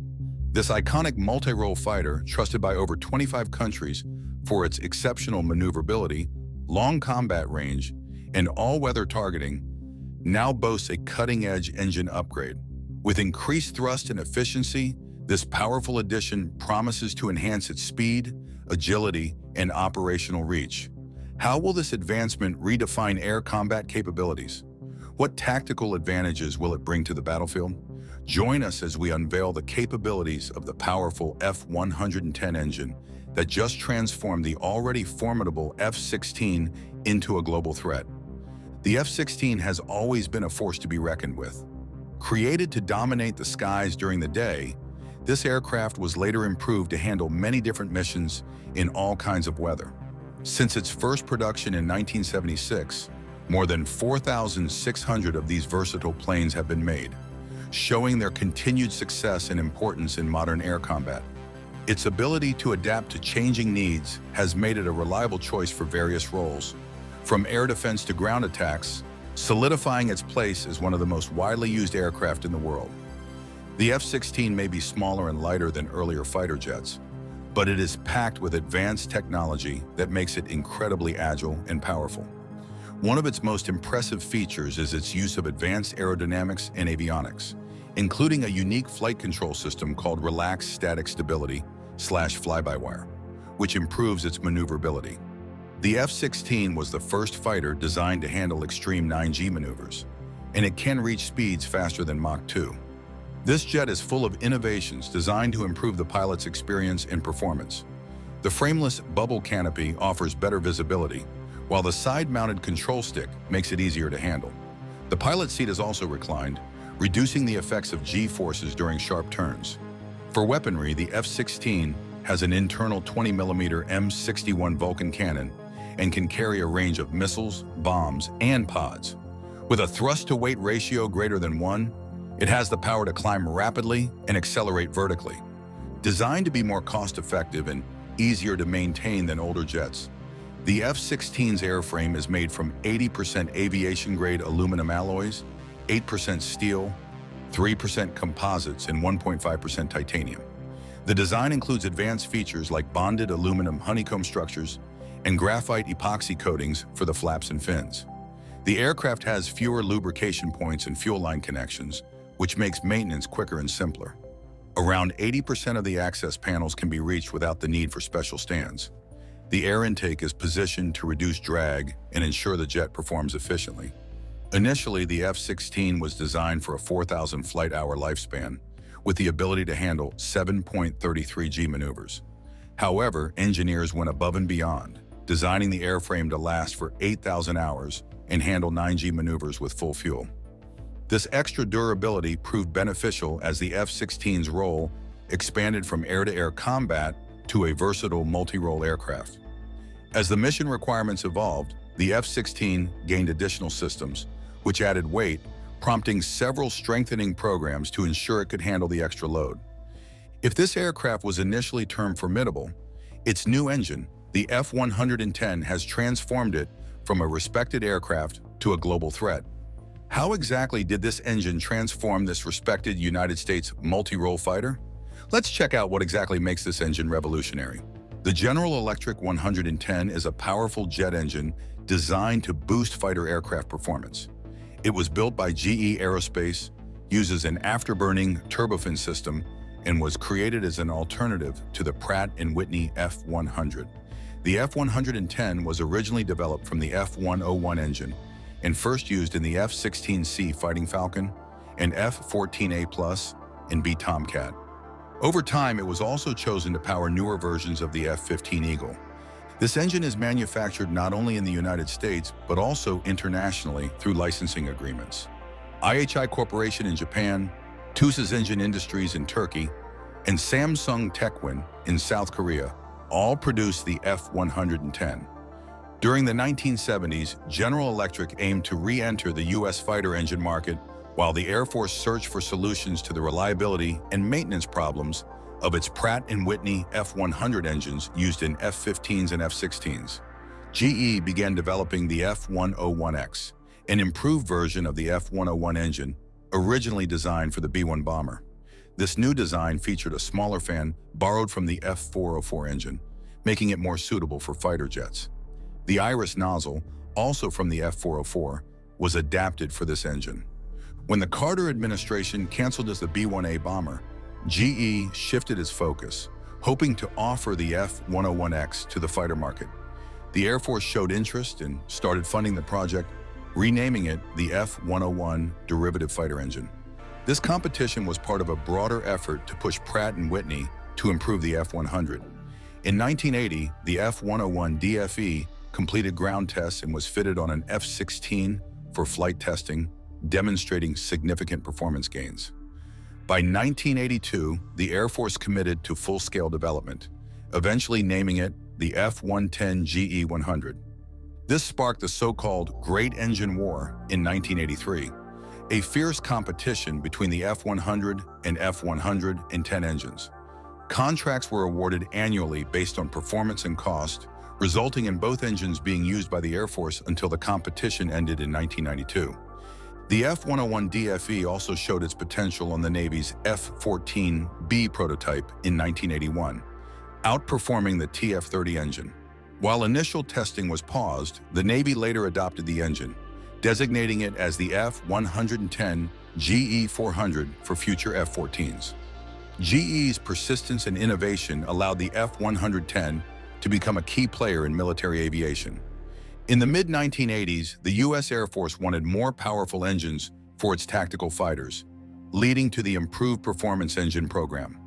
This iconic multi-role fighter, trusted by over 25 countries for its exceptional maneuverability, long combat range, and all-weather targeting, now boasts a cutting-edge engine upgrade. With increased thrust and efficiency, this powerful addition promises to enhance its speed, agility, and operational reach. How will this advancement redefine air combat capabilities? What tactical advantages will it bring to the battlefield? Join us as we unveil the capabilities of the powerful F-110 engine that just transformed the already formidable F-16 into a global threat. The F-16 has always been a force to be reckoned with. Created to dominate the skies during the day, this aircraft was later improved to handle many different missions in all kinds of weather. Since its first production in 1976, more than 4,600 of these versatile planes have been made, showing their continued success and importance in modern air combat. Its ability to adapt to changing needs has made it a reliable choice for various roles, from air defense to ground attacks, solidifying its place as one of the most widely used aircraft in the world. The F-16 may be smaller and lighter than earlier fighter jets, but it is packed with advanced technology that makes it incredibly agile and powerful. One of its most impressive features is its use of advanced aerodynamics and avionics, including a unique flight control system called Relaxed Static Stability/Fly-by-Wire, which improves its maneuverability. The F-16 was the first fighter designed to handle extreme 9G maneuvers. and it can reach speeds faster than Mach 2. This jet is full of innovations designed to improve the pilot's experience and performance. The frameless bubble canopy offers better visibility, while the side-mounted control stick makes it easier to handle. The pilot seat is also reclined, reducing the effects of G-forces during sharp turns. For weaponry, the F-16 has an internal 20mm M61 Vulcan cannon and can carry a range of missiles, bombs, and pods. With a thrust-to-weight ratio greater than 1, it has the power to climb rapidly and accelerate vertically. Designed to be more cost-effective and easier to maintain than older jets, the F-16's airframe is made from 80% aviation-grade aluminum alloys, 8% steel, 3% composites, and 1.5% titanium. The design includes advanced features like bonded aluminum honeycomb structures and graphite epoxy coatings for the flaps and fins. The aircraft has fewer lubrication points and fuel line connections, which makes maintenance quicker and simpler. Around 80% of the access panels can be reached without the need for special stands. The air intake is positioned to reduce drag and ensure the jet performs efficiently. Initially, the F-16 was designed for a 4,000 flight-hour lifespan, with the ability to handle 7.33 G maneuvers. However, engineers went above and beyond, designing the airframe to last for 8,000 hours and handle 9 G maneuvers with full fuel. This extra durability proved beneficial as the F-16's role expanded from air-to-air combat to a versatile multi-role aircraft. As the mission requirements evolved, the F-16 gained additional systems, which added weight, prompting several strengthening programs to ensure it could handle the extra load. If this aircraft was initially termed formidable, its new engine, the F-110, has transformed it from a respected aircraft to a global threat. How exactly did this engine transform this respected United States multi-role fighter? Let's check out what exactly makes this engine revolutionary. The General Electric 110 is a powerful jet engine designed to boost fighter aircraft performance. It was built by GE Aerospace, uses an afterburning turbofan system, and was created as an alternative to the Pratt & Whitney F-100. The F-110 was originally developed from the F-101 engine and first used in the F-16C Fighting Falcon and F-14A+ and B Tomcat. Over time, it was also chosen to power newer versions of the F-15 Eagle. This engine is manufactured not only in the United States, but also internationally through licensing agreements. IHI Corporation in Japan, TUSA's Engine Industries in Turkey, and Samsung Techwin in South Korea all produced the F-110. During the 1970s, General Electric aimed to re-enter the U.S. fighter engine market while the Air Force searched for solutions to the reliability and maintenance problems of its Pratt & Whitney F-100 engines used in F-15s and F-16s. GE began developing the F-101X, an improved version of the F-101 engine, originally designed for the B-1 bomber. This new design featured a smaller fan borrowed from the F-404 engine, making it more suitable for fighter jets. The Iris nozzle, also from the F-404, was adapted for this engine. When the Carter administration canceled as the B-1A bomber, GE shifted its focus, hoping to offer the F-101X to the fighter market. The Air Force showed interest and started funding the project, renaming it the F-101 Derivative Fighter Engine. This competition was part of a broader effort to push Pratt & Whitney to improve the F-100. In 1980, the F-101 DFE completed ground tests and was fitted on an F-16 for flight testing, demonstrating significant performance gains. By 1982, the Air Force committed to full-scale development, eventually naming it the F-110 GE-100. This sparked the so-called Great Engine War in 1983, a fierce competition between the F-100 and F-110 engines. Contracts were awarded annually based on performance and cost, resulting in both engines being used by the Air Force until the competition ended in 1992. The F-101 DFE also showed its potential on the Navy's F-14B prototype in 1981, outperforming the TF-30 engine. While initial testing was paused, the Navy later adopted the engine, designating it as the F-110 GE-400 for future F-14s. GE's persistence and innovation allowed the F-110 to become a key player in military aviation. In the mid-1980s, the U.S. Air Force wanted more powerful engines for its tactical fighters, leading to the Improved Performance Engine program.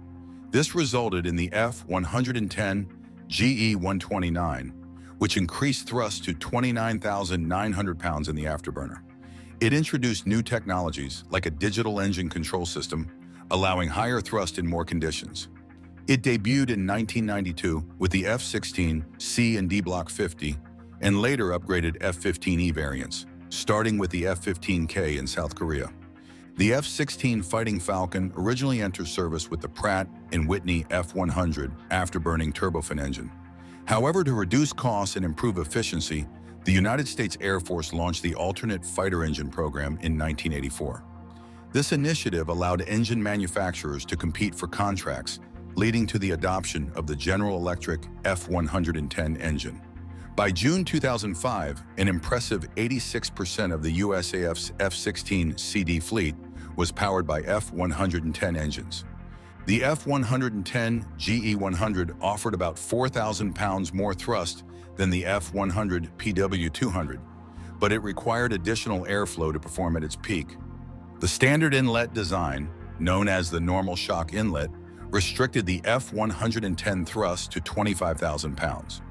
This resulted in the F-110 GE-129, which increased thrust to 29,900 pounds in the afterburner. It introduced new technologies like a digital engine control system, allowing higher thrust in more conditions. It debuted in 1992 with the F-16C and D Block 50, and later upgraded F-15E variants, starting with the F-15K in South Korea. The F-16 Fighting Falcon originally entered service with the Pratt & Whitney F-100 afterburning turbofan engine. However, to reduce costs and improve efficiency, the United States Air Force launched the Alternate Fighter Engine program in 1984. This initiative allowed engine manufacturers to compete for contracts, leading to the adoption of the General Electric F-110 engine. By June 2005, an impressive 86% of the USAF's F-16CD fleet was powered by F-110 engines. The F-110 GE-100 offered about 4,000 pounds more thrust than the F-100 PW-200, but it required additional airflow to perform at its peak. The standard inlet design, known as the normal shock inlet, restricted the F-110 thrust to 25,000 pounds.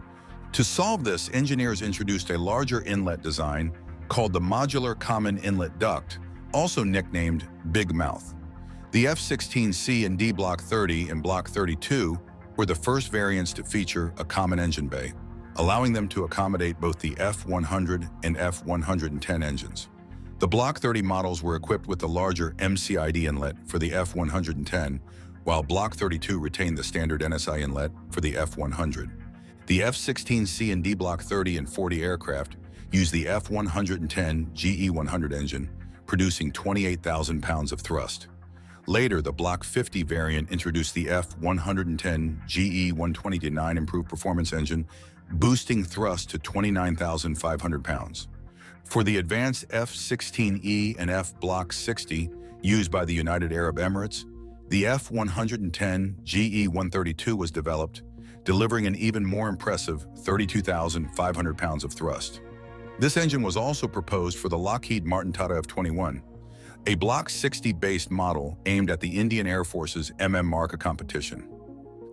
To solve this, engineers introduced a larger inlet design called the Modular Common Inlet Duct, also nicknamed Big Mouth. The F-16C and D Block 30 and Block 32 were the first variants to feature a common engine bay, allowing them to accommodate both the F-100 and F-110 engines. The Block 30 models were equipped with the larger MCID inlet for the F-110, while Block 32 retained the standard NSI inlet for the F-100. The F-16C and D Block 30 and 40 aircraft used the F-110 GE-100 engine, producing 28,000 pounds of thrust. Later, the Block 50 variant introduced the F-110 GE-129 improved performance engine, boosting thrust to 29,500 pounds. For the advanced F-16E and F Block 60 used by the United Arab Emirates, the F-110 GE-132 was developed, delivering an even more impressive 32,500 pounds of thrust. This engine was also proposed for the Lockheed Martin Tata F-21, a Block 60-based model aimed at the Indian Air Force's Marca competition.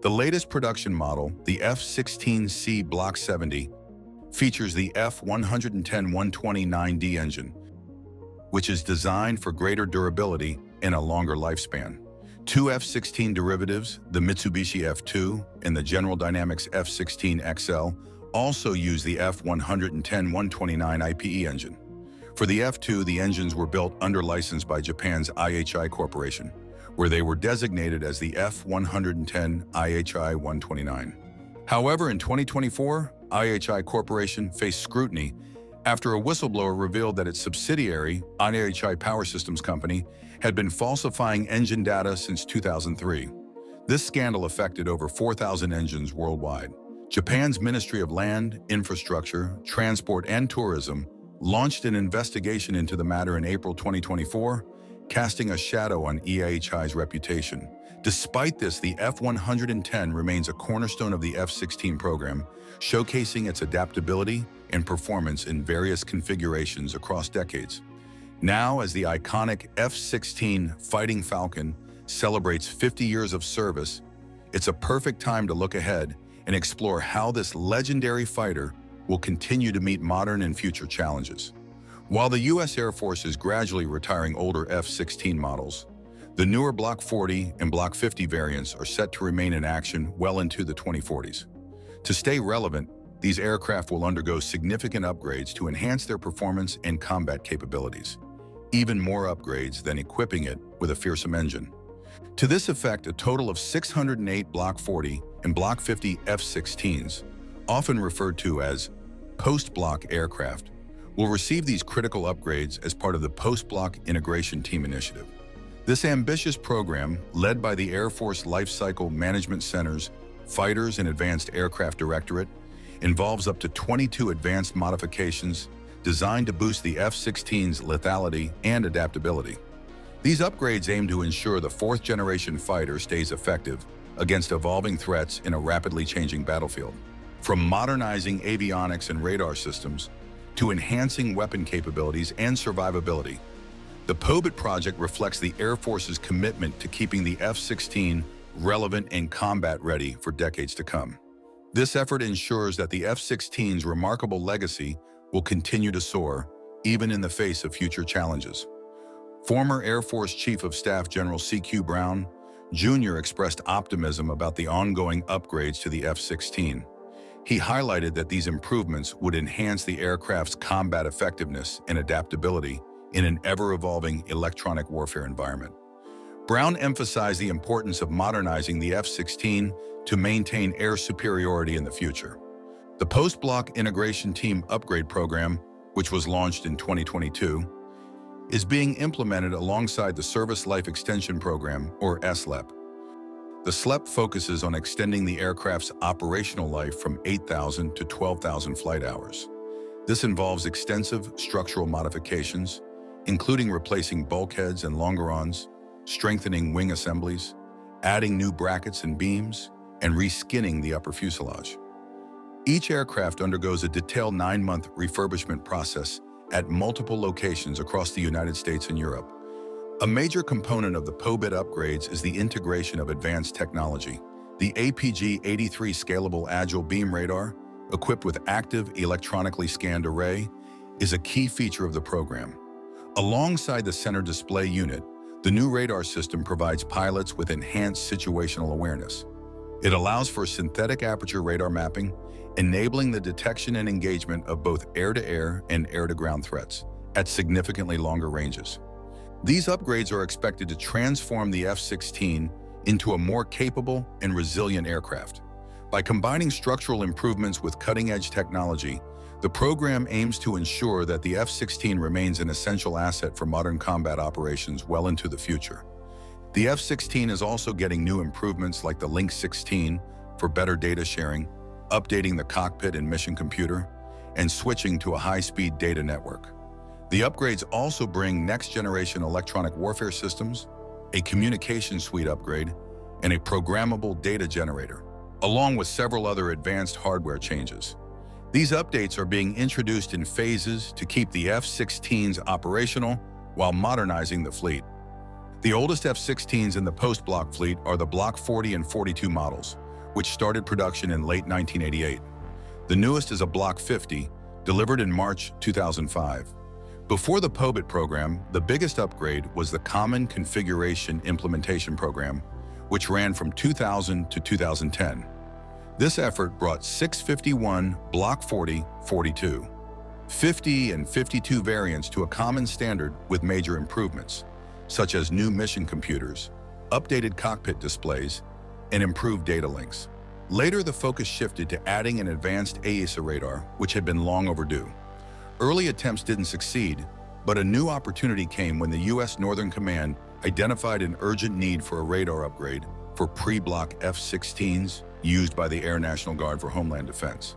The latest production model, the F-16C Block 70, features the F-110-129D engine, which is designed for greater durability and a longer lifespan. Two F-16 derivatives, the Mitsubishi F-2 and the General Dynamics F-16XL, also use the F-110-129 IPE engine. For the F-2, the engines were built under license by Japan's IHI Corporation, where they were designated as the F-110 IHI-129. However, in 2024, IHI Corporation faced scrutiny after a whistleblower revealed that its subsidiary, IHI Power Systems Company, had been falsifying engine data since 2003. This scandal affected over 4,000 engines worldwide. Japan's Ministry of Land, Infrastructure, Transport, and Tourism launched an investigation into the matter in April 2024, casting a shadow on IHI's reputation. Despite this, the F-110 remains a cornerstone of the F-16 program, showcasing its adaptability and performance in various configurations across decades. Now, as the iconic F-16 Fighting Falcon celebrates 50 years of service, it's a perfect time to look ahead and explore how this legendary fighter will continue to meet modern and future challenges. While the U.S. Air Force is gradually retiring older F-16 models, the newer Block 40 and Block 50 variants are set to remain in action well into the 2040s. To stay relevant, these aircraft will undergo significant upgrades to enhance their performance and combat capabilities, even more upgrades than equipping it with a fearsome engine. To this effect, a total of 608 Block 40 and Block 50 F-16s, often referred to as post-block aircraft, will receive these critical upgrades as part of the Post-Block Integration Team initiative. This ambitious program, led by the Air Force Lifecycle Management Center's Fighters and Advanced Aircraft Directorate, involves up to 22 advanced modifications designed to boost the F-16's lethality and adaptability. These upgrades aim to ensure the fourth-generation fighter stays effective against evolving threats in a rapidly changing battlefield. From modernizing avionics and radar systems to enhancing weapon capabilities and survivability, The POBIT project reflects the Air Force's commitment to keeping the F-16 relevant and combat-ready for decades to come. This effort ensures that the F-16's remarkable legacy will continue to soar, even in the face of future challenges. Former Air Force Chief of Staff General C.Q. Brown, Jr. expressed optimism about the ongoing upgrades to the F-16. He highlighted that these improvements would enhance the aircraft's combat effectiveness and adaptability in an ever-evolving electronic warfare environment. Brown emphasized the importance of modernizing the F-16 to maintain air superiority in the future. The Post-Block Integration Team Upgrade Program, which was launched in 2022, is being implemented alongside the Service Life Extension Program, or SLEP. The SLEP focuses on extending the aircraft's operational life from 8,000 to 12,000 flight hours. This involves extensive structural modifications, including replacing bulkheads and longerons, strengthening wing assemblies, adding new brackets and beams, and reskinning the upper fuselage. Each aircraft undergoes a detailed 9-month refurbishment process at multiple locations across the United States and Europe. A major component of the POBIT upgrades is the integration of advanced technology. The APG-83 Scalable Agile Beam Radar, equipped with active electronically scanned array, is a key feature of the program. Alongside the center display unit, the new radar system provides pilots with enhanced situational awareness. It allows for synthetic aperture radar mapping, enabling the detection and engagement of both air-to-air and air-to-ground threats at significantly longer ranges. These upgrades are expected to transform the F-16 into a more capable and resilient aircraft. By combining structural improvements with cutting-edge technology, the program aims to ensure that the F-16 remains an essential asset for modern combat operations well into the future. The F-16 is also getting new improvements like the Link 16 for better data sharing, updating the cockpit and mission computer, and switching to a high-speed data network. The upgrades also bring next-generation electronic warfare systems, a communication suite upgrade, and a programmable data generator, along with several other advanced hardware changes. These updates are being introduced in phases to keep the F-16s operational while modernizing the fleet. The oldest F-16s in the post-block fleet are the Block 40 and 42 models, which started production in late 1988. The newest is a Block 50, delivered in March 2005. Before the POBIT program, the biggest upgrade was the Common Configuration Implementation Program, which ran from 2000 to 2010. This effort brought 651 Block 40, 42, 50, and 52 variants to a common standard with major improvements, such as new mission computers, updated cockpit displays, and improved data links. Later, the focus shifted to adding an advanced AESA radar, which had been long overdue. Early attempts didn't succeed, but a new opportunity came when the U.S. Northern Command identified an urgent need for a radar upgrade for pre-block F-16s used by the Air National Guard for Homeland Defense.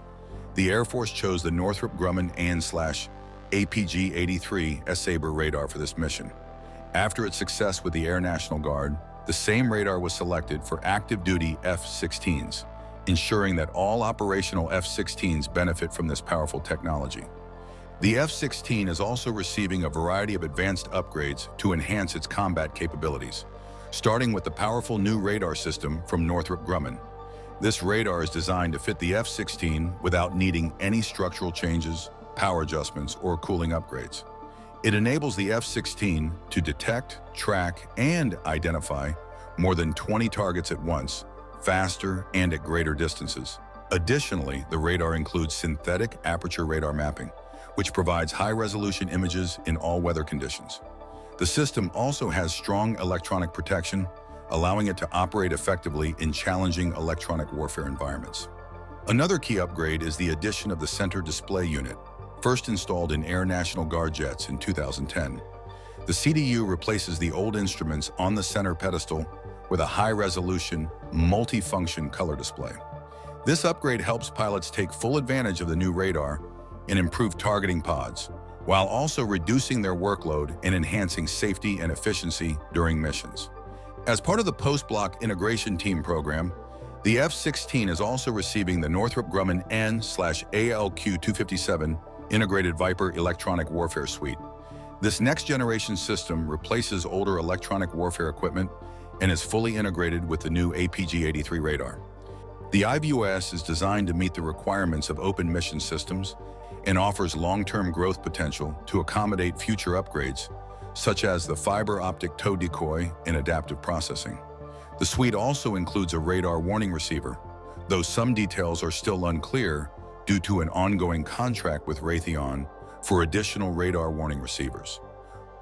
The Air Force chose the Northrop Grumman AN/APG-83 S-Sabre radar for this mission. After its success with the Air National Guard, the same radar was selected for active-duty F-16s, ensuring that all operational F-16s benefit from this powerful technology. The F-16 is also receiving a variety of advanced upgrades to enhance its combat capabilities, starting with the powerful new radar system from Northrop Grumman. This radar is designed to fit the F-16 without needing any structural changes, power adjustments, or cooling upgrades. It enables the F-16 to detect, track, and identify more than 20 targets at once, faster and at greater distances. Additionally, the radar includes synthetic aperture radar mapping, which provides high-resolution images in all weather conditions. The system also has strong electronic protection, allowing it to operate effectively in challenging electronic warfare environments. Another key upgrade is the addition of the center display unit, first installed in Air National Guard jets in 2010. The CDU replaces the old instruments on the center pedestal with a high-resolution, multi-function color display. This upgrade helps pilots take full advantage of the new radar and improve targeting pods, while also reducing their workload and enhancing safety and efficiency during missions. As part of the Post-Block Integration Team program, the F-16 is also receiving the Northrop Grumman N/ALQ-257 Integrated Viper Electronic Warfare Suite. This next-generation system replaces older electronic warfare equipment and is fully integrated with the new APG-83 radar. The IVUS is designed to meet the requirements of open mission systems and offers long-term growth potential to accommodate future upgrades, such as the fiber optic tow decoy and adaptive processing. The suite also includes a radar warning receiver, though some details are still unclear due to an ongoing contract with Raytheon for additional radar warning receivers.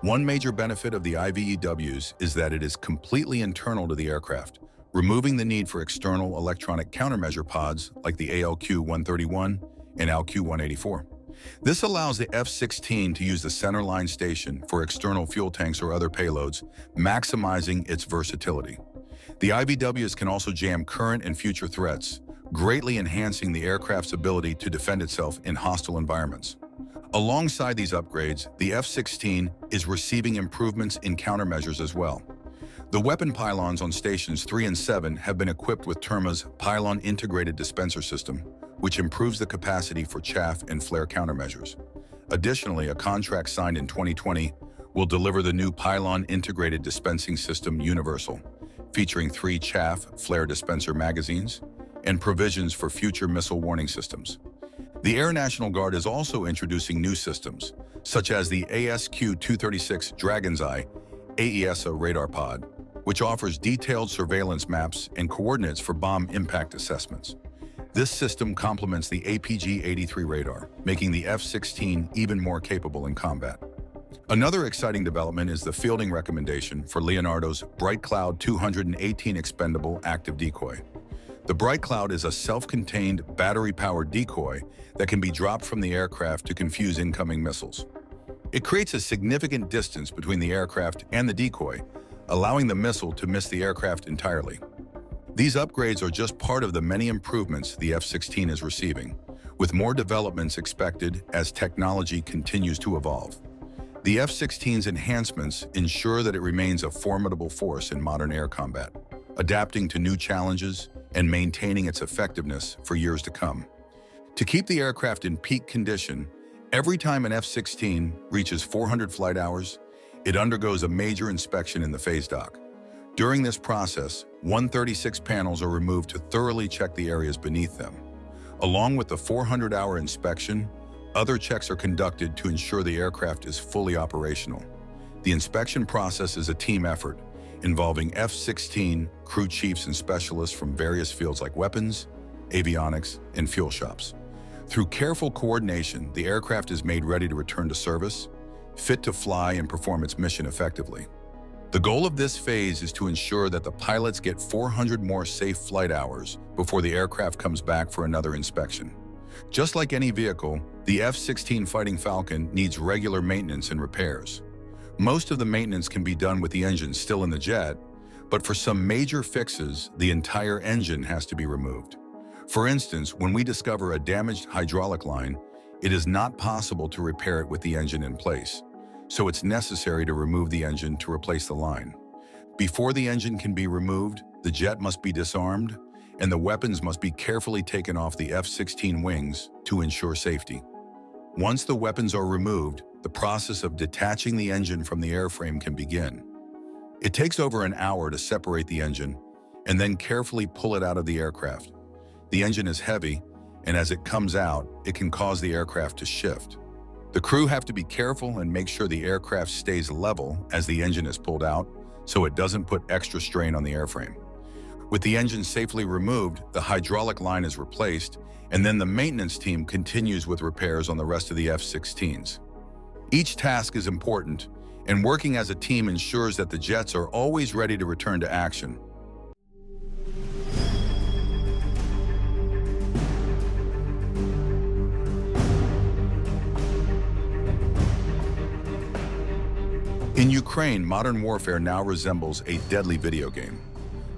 One major benefit of the IVEWs is that it is completely internal to the aircraft, removing the need for external electronic countermeasure pods like the ALQ-131 and ALQ-184. This allows the F-16 to use the centerline station for external fuel tanks or other payloads, maximizing its versatility. The IVWs can also jam current and future threats, greatly enhancing the aircraft's ability to defend itself in hostile environments. Alongside these upgrades, the F-16 is receiving improvements in countermeasures as well. The weapon pylons on Stations 3 and 7 have been equipped with Terma's Pylon Integrated Dispenser System, which improves the capacity for chaff and flare countermeasures. Additionally, a contract signed in 2020 will deliver the new Pylon Integrated Dispensing System Universal, featuring 3 chaff flare dispenser magazines and provisions for future missile warning systems. The Air National Guard is also introducing new systems, such as the ASQ-236 Dragon's Eye AESA radar pod, which offers detailed surveillance maps and coordinates for bomb impact assessments. This system complements the APG-83 radar, making the F-16 even more capable in combat. Another exciting development is the fielding recommendation for Leonardo's Bright Cloud 218 expendable active decoy. The Bright Cloud is a self-contained, battery-powered decoy that can be dropped from the aircraft to confuse incoming missiles. It creates a significant distance between the aircraft and the decoy, allowing the missile to miss the aircraft entirely. These upgrades are just part of the many improvements the F-16 is receiving, with more developments expected as technology continues to evolve. The F-16's enhancements ensure that it remains a formidable force in modern air combat, adapting to new challenges and maintaining its effectiveness for years to come. To keep the aircraft in peak condition, every time an F-16 reaches 400 flight hours, it undergoes a major inspection in the phase dock. During this process, 136 panels are removed to thoroughly check the areas beneath them. Along with the 400-hour inspection, other checks are conducted to ensure the aircraft is fully operational. The inspection process is a team effort, involving F-16 crew chiefs and specialists from various fields like weapons, avionics, and fuel shops. Through careful coordination, the aircraft is made ready to return to service, fit to fly and perform its mission effectively. The goal of this phase is to ensure that the pilots get 400 more safe flight hours before the aircraft comes back for another inspection. Just like any vehicle, the F-16 Fighting Falcon needs regular maintenance and repairs. Most of the maintenance can be done with the engine still in the jet, but for some major fixes, the entire engine has to be removed. For instance, when we discover a damaged hydraulic line, it is not possible to repair it with the engine in place, so it's necessary to remove the engine to replace the line. Before the engine can be removed, the jet must be disarmed, and the weapons must be carefully taken off the F-16 wings to ensure safety. Once the weapons are removed, the process of detaching the engine from the airframe can begin. It takes over an hour to separate the engine and then carefully pull it out of the aircraft. The engine is heavy, and as it comes out, it can cause the aircraft to shift. The crew have to be careful and make sure the aircraft stays level as the engine is pulled out, so it doesn't put extra strain on the airframe. With the engine safely removed, the hydraulic line is replaced, and then the maintenance team continues with repairs on the rest of the F-16s. Each task is important, and working as a team ensures that the jets are always ready to return to action. In Ukraine, modern warfare now resembles a deadly video game.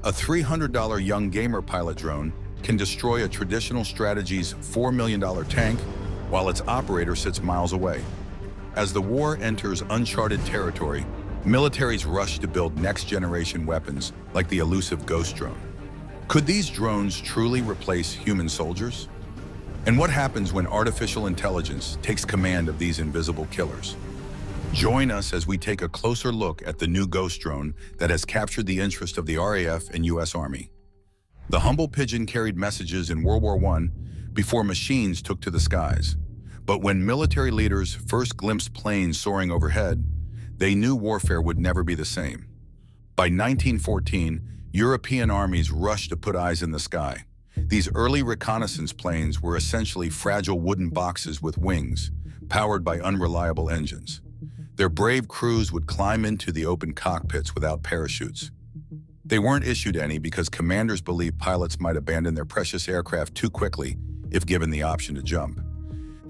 A $300 young gamer pilot drone can destroy a traditional strategy's $4 million tank while its operator sits miles away. As the war enters uncharted territory, militaries rush to build next-generation weapons like the elusive Ghost drone. Could these drones truly replace human soldiers? And what happens when artificial intelligence takes command of these invisible killers? Join us as we take a closer look at the new Ghost drone that has captured the interest of the RAF and U.S. Army. The humble pigeon carried messages in World War I before machines took to the skies. But when military leaders first glimpsed planes soaring overhead, they knew warfare would never be the same. By 1914, European armies rushed to put eyes in the sky. These early reconnaissance planes were essentially fragile wooden boxes with wings, powered by unreliable engines. Their brave crews would climb into the open cockpits without parachutes. They weren't issued any because commanders believed pilots might abandon their precious aircraft too quickly if given the option to jump.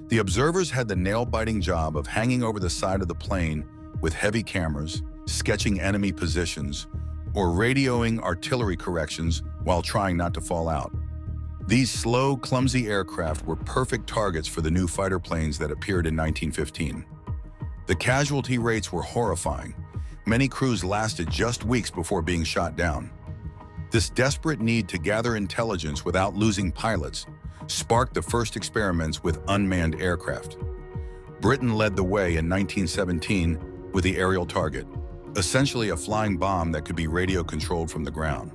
The observers had the nail-biting job of hanging over the side of the plane with heavy cameras, sketching enemy positions, or radioing artillery corrections while trying not to fall out. These slow, clumsy aircraft were perfect targets for the new fighter planes that appeared in 1915. The casualty rates were horrifying. Many crews lasted just weeks before being shot down. This desperate need to gather intelligence without losing pilots sparked the first experiments with unmanned aircraft. Britain led the way in 1917 with the aerial target, essentially a flying bomb that could be radio-controlled from the ground.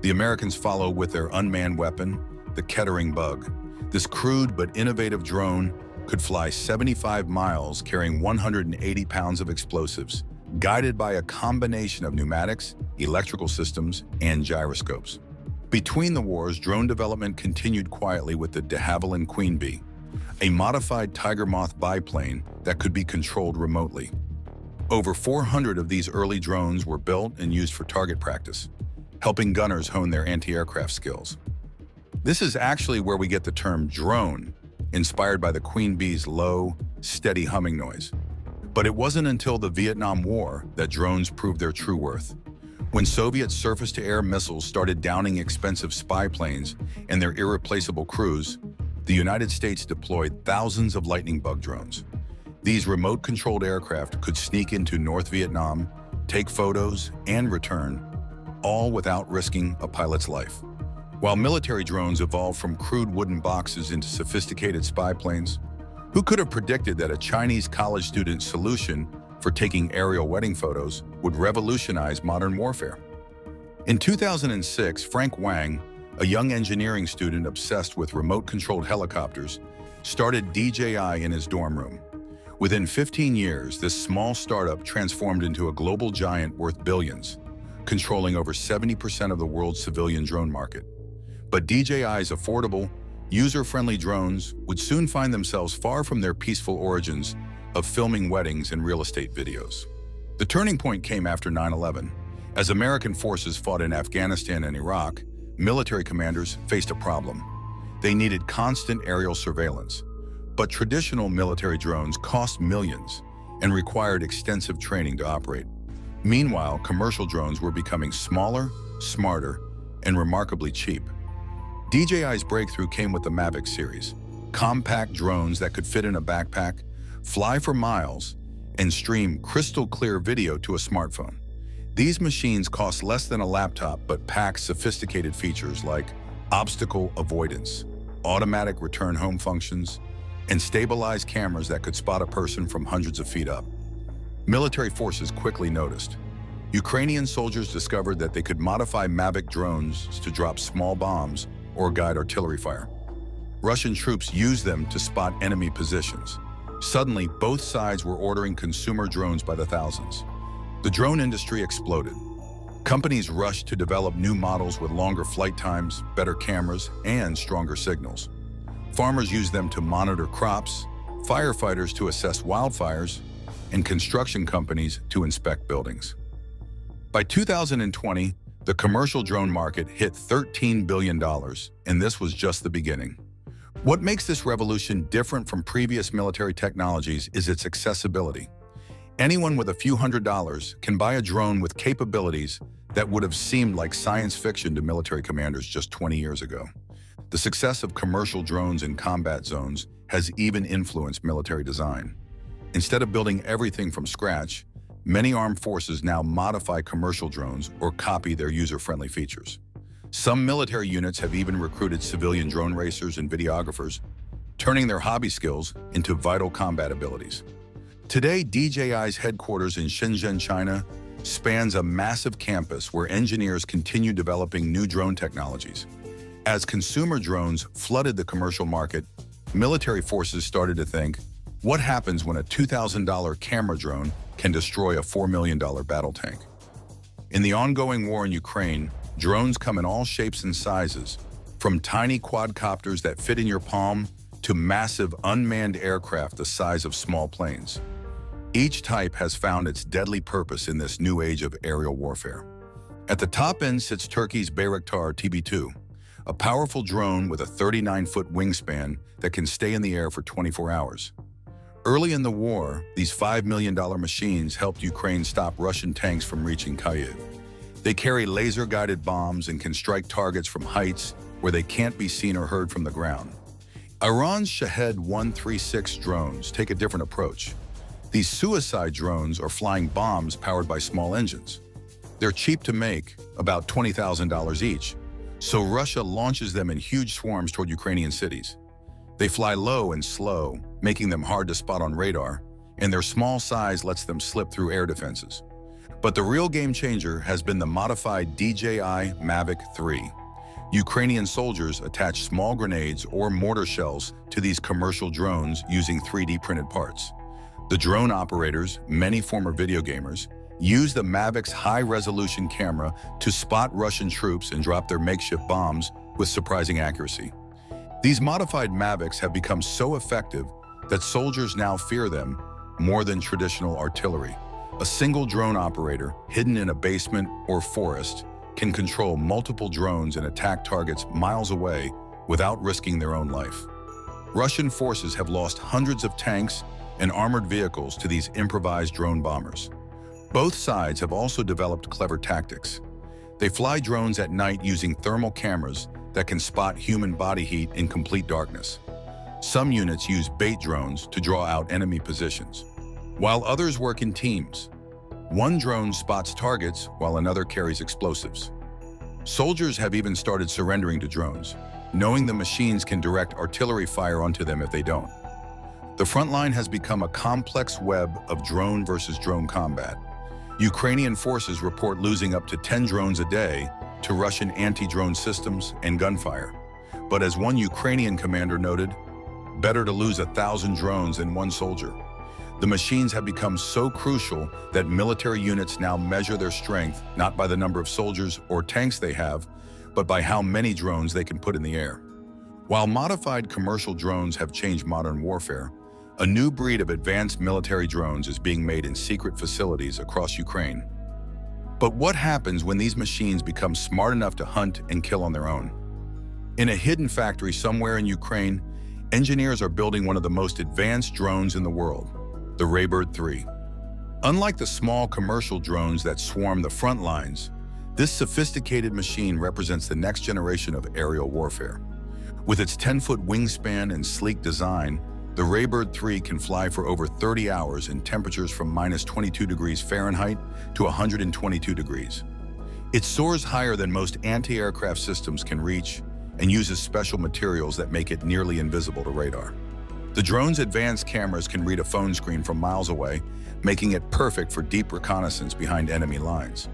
The Americans followed with their unmanned weapon, the Kettering Bug. This crude but innovative drone could fly 75 miles carrying 180 pounds of explosives, guided by a combination of pneumatics, electrical systems, and gyroscopes. Between the wars, drone development continued quietly with the de Havilland Queen Bee, a modified Tiger Moth biplane that could be controlled remotely. Over 400 of these early drones were built and used for target practice, helping gunners hone their anti-aircraft skills. This is actually where we get the term drone, inspired by the Queen Bee's low, steady humming noise. But it wasn't until the Vietnam War that drones proved their true worth. When Soviet surface-to-air missiles started downing expensive spy planes and their irreplaceable crews, the United States deployed thousands of Lightning Bug drones. These remote-controlled aircraft could sneak into North Vietnam, take photos, and return, all without risking a pilot's life. While military drones evolved from crude wooden boxes into sophisticated spy planes, who could have predicted that a Chinese college student's solution for taking aerial wedding photos would revolutionize modern warfare? In 2006, Frank Wang, a young engineering student obsessed with remote-controlled helicopters, started DJI in his dorm room. Within 15 years, this small startup transformed into a global giant worth billions, controlling over 70% of the world's civilian drone market. But DJI's affordable, user-friendly drones would soon find themselves far from their peaceful origins of filming weddings and real estate videos. The turning point came after 9/11. As American forces fought in Afghanistan and Iraq, military commanders faced a problem. They needed constant aerial surveillance. But traditional military drones cost millions and required extensive training to operate. Meanwhile, commercial drones were becoming smaller, smarter, and remarkably cheap. DJI's breakthrough came with the Mavic series, compact drones that could fit in a backpack, fly for miles, and stream crystal-clear video to a smartphone. These machines cost less than a laptop but pack sophisticated features like obstacle avoidance, automatic return home functions, and stabilized cameras that could spot a person from hundreds of feet up. Military forces quickly noticed. Ukrainian soldiers discovered that they could modify Mavic drones to drop small bombs or guide artillery fire. Russian troops used them to spot enemy positions. Suddenly, both sides were ordering consumer drones by the thousands. The drone industry exploded. Companies rushed to develop new models with longer flight times, better cameras, and stronger signals. Farmers used them to monitor crops, firefighters to assess wildfires, and construction companies to inspect buildings. By 2020, the commercial drone market hit $13 billion, and this was just the beginning. What makes this revolution different from previous military technologies is its accessibility. Anyone with a few $100s can buy a drone with capabilities that would have seemed like science fiction to military commanders just 20 years ago. The success of commercial drones in combat zones has even influenced military design. Instead of building everything from scratch, many armed forces now modify commercial drones or copy their user-friendly features. Some military units have even recruited civilian drone racers and videographers, turning their hobby skills into vital combat abilities. Today, DJI's headquarters in Shenzhen, China, spans a massive campus where engineers continue developing new drone technologies. As consumer drones flooded the commercial market, military forces started to think, what happens when a $2,000 camera drone can destroy a $4 million battle tank? In the ongoing war in Ukraine, drones come in all shapes and sizes, from tiny quadcopters that fit in your palm to massive unmanned aircraft the size of small planes. Each type has found its deadly purpose in this new age of aerial warfare. At the top end sits Turkey's Bayraktar TB2, a powerful drone with a 39-foot wingspan that can stay in the air for 24 hours. Early in the war, these $5 million machines helped Ukraine stop Russian tanks from reaching Kyiv. They carry laser-guided bombs and can strike targets from heights where they can't be seen or heard from the ground. Iran's Shahed 136 drones take a different approach. These suicide drones are flying bombs powered by small engines. They're cheap to make, about $20,000 each, so Russia launches them in huge swarms toward Ukrainian cities. They fly low and slow, making them hard to spot on radar, and their small size lets them slip through air defenses. But the real game changer has been the modified DJI Mavic 3. Ukrainian soldiers attach small grenades or mortar shells to these commercial drones using 3D printed parts. The drone operators, many former video gamers, use the Mavic's high-resolution camera to spot Russian troops and drop their makeshift bombs with surprising accuracy. These modified Mavics have become so effective that soldiers now fear them more than traditional artillery. A single drone operator, hidden in a basement or forest, can control multiple drones and attack targets miles away without risking their own life. Russian forces have lost hundreds of tanks and armored vehicles to these improvised drone bombers. Both sides have also developed clever tactics. They fly drones at night using thermal cameras that can spot human body heat in complete darkness. Some units use bait drones to draw out enemy positions, while others work in teams. One drone spots targets while another carries explosives. Soldiers have even started surrendering to drones, knowing the machines can direct artillery fire onto them if they don't. The front line has become a complex web of drone versus drone combat. Ukrainian forces report losing up to 10 drones a day to Russian anti-drone systems and gunfire. But as one Ukrainian commander noted, better to lose 1,000 drones than one soldier. The machines have become so crucial that military units now measure their strength not by the number of soldiers or tanks they have, but by how many drones they can put in the air. While modified commercial drones have changed modern warfare, a new breed of advanced military drones is being made in secret facilities across Ukraine. But what happens when these machines become smart enough to hunt and kill on their own? In a hidden factory somewhere in Ukraine, engineers are building one of the most advanced drones in the world, the Raybird 3. Unlike the small commercial drones that swarm the front lines, this sophisticated machine represents the next generation of aerial warfare. With its 10-foot wingspan and sleek design, the Raybird 3 can fly for over 30 hours in temperatures from -22 degrees Fahrenheit to 122 degrees. It soars higher than most anti-aircraft systems can reach and uses special materials that make it nearly invisible to radar. The drone's advanced cameras can read a phone screen from miles away, making it perfect for deep reconnaissance behind enemy lines.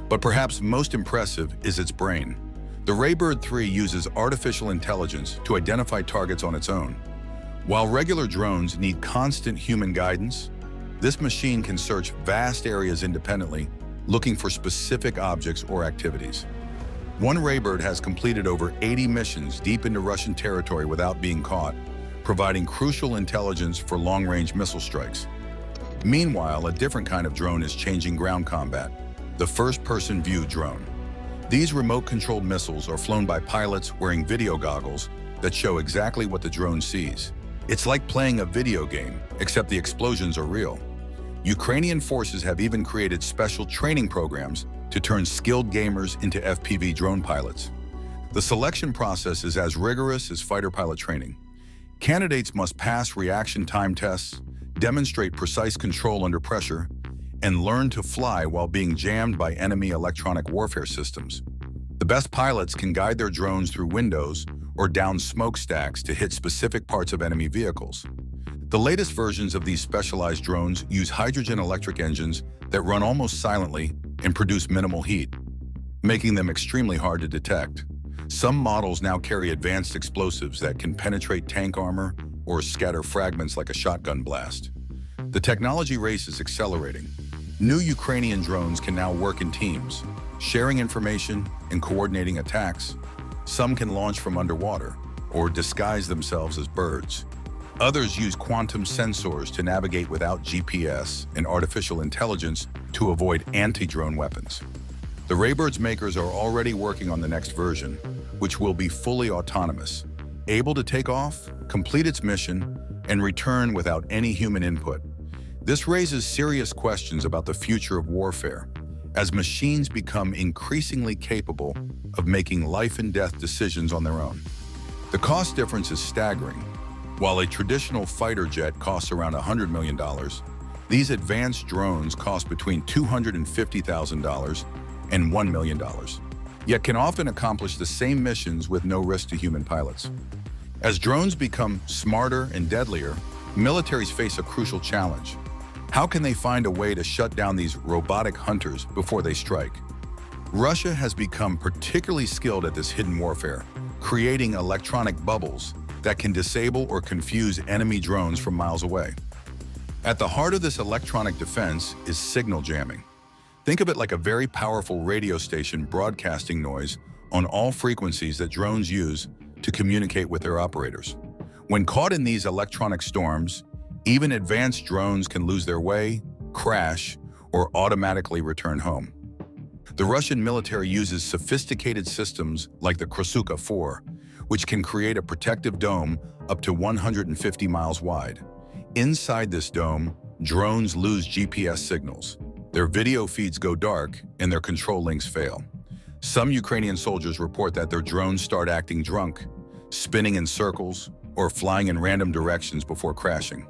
But perhaps most impressive is its brain. The Raybird 3 uses artificial intelligence to identify targets on its own. While regular drones need constant human guidance, this machine can search vast areas independently, looking for specific objects or activities. One Raybird has completed over 80 missions deep into Russian territory without being caught, providing crucial intelligence for long-range missile strikes. Meanwhile, a different kind of drone is changing ground combat, the first-person view drone. These remote-controlled missiles are flown by pilots wearing video goggles that show exactly what the drone sees. It's like playing a video game, except the explosions are real. Ukrainian forces have even created special training programs to turn skilled gamers into FPV drone pilots. The selection process is as rigorous as fighter pilot training. Candidates must pass reaction time tests, demonstrate precise control under pressure, and learn to fly while being jammed by enemy electronic warfare systems. The best pilots can guide their drones through windows or down smokestacks to hit specific parts of enemy vehicles. The latest versions of these specialized drones use hydrogen electric engines that run almost silently and produce minimal heat, making them extremely hard to detect. Some models now carry advanced explosives that can penetrate tank armor or scatter fragments like a shotgun blast. The technology race is accelerating. New Ukrainian drones can now work in teams, sharing information and coordinating attacks. Some can launch from underwater or disguise themselves as birds. Others use quantum sensors to navigate without GPS and artificial intelligence to avoid anti-drone weapons. The Raybird's makers are already working on the next version, which will be fully autonomous, able to take off, complete its mission, and return without any human input. This raises serious questions about the future of warfare, as machines become increasingly capable of making life and death decisions on their own. The cost difference is staggering. While a traditional fighter jet costs around $100 million, these advanced drones cost between $250,000 and $1 million, yet can often accomplish the same missions with no risk to human pilots. As drones become smarter and deadlier, militaries face a crucial challenge. How can they find a way to shut down these robotic hunters before they strike? Russia has become particularly skilled at this hidden warfare, creating electronic bubbles that can disable or confuse enemy drones from miles away. At the heart of this electronic defense is signal jamming. Think of it like a very powerful radio station broadcasting noise on all frequencies that drones use to communicate with their operators. When caught in these electronic storms, even advanced drones can lose their way, crash, or automatically return home. The Russian military uses sophisticated systems like the Krasuka 4, which can create a protective dome up to 150 miles wide. Inside this dome, drones lose GPS signals. Their video feeds go dark and their control links fail. Some Ukrainian soldiers report that their drones start acting drunk, spinning in circles, or flying in random directions before crashing.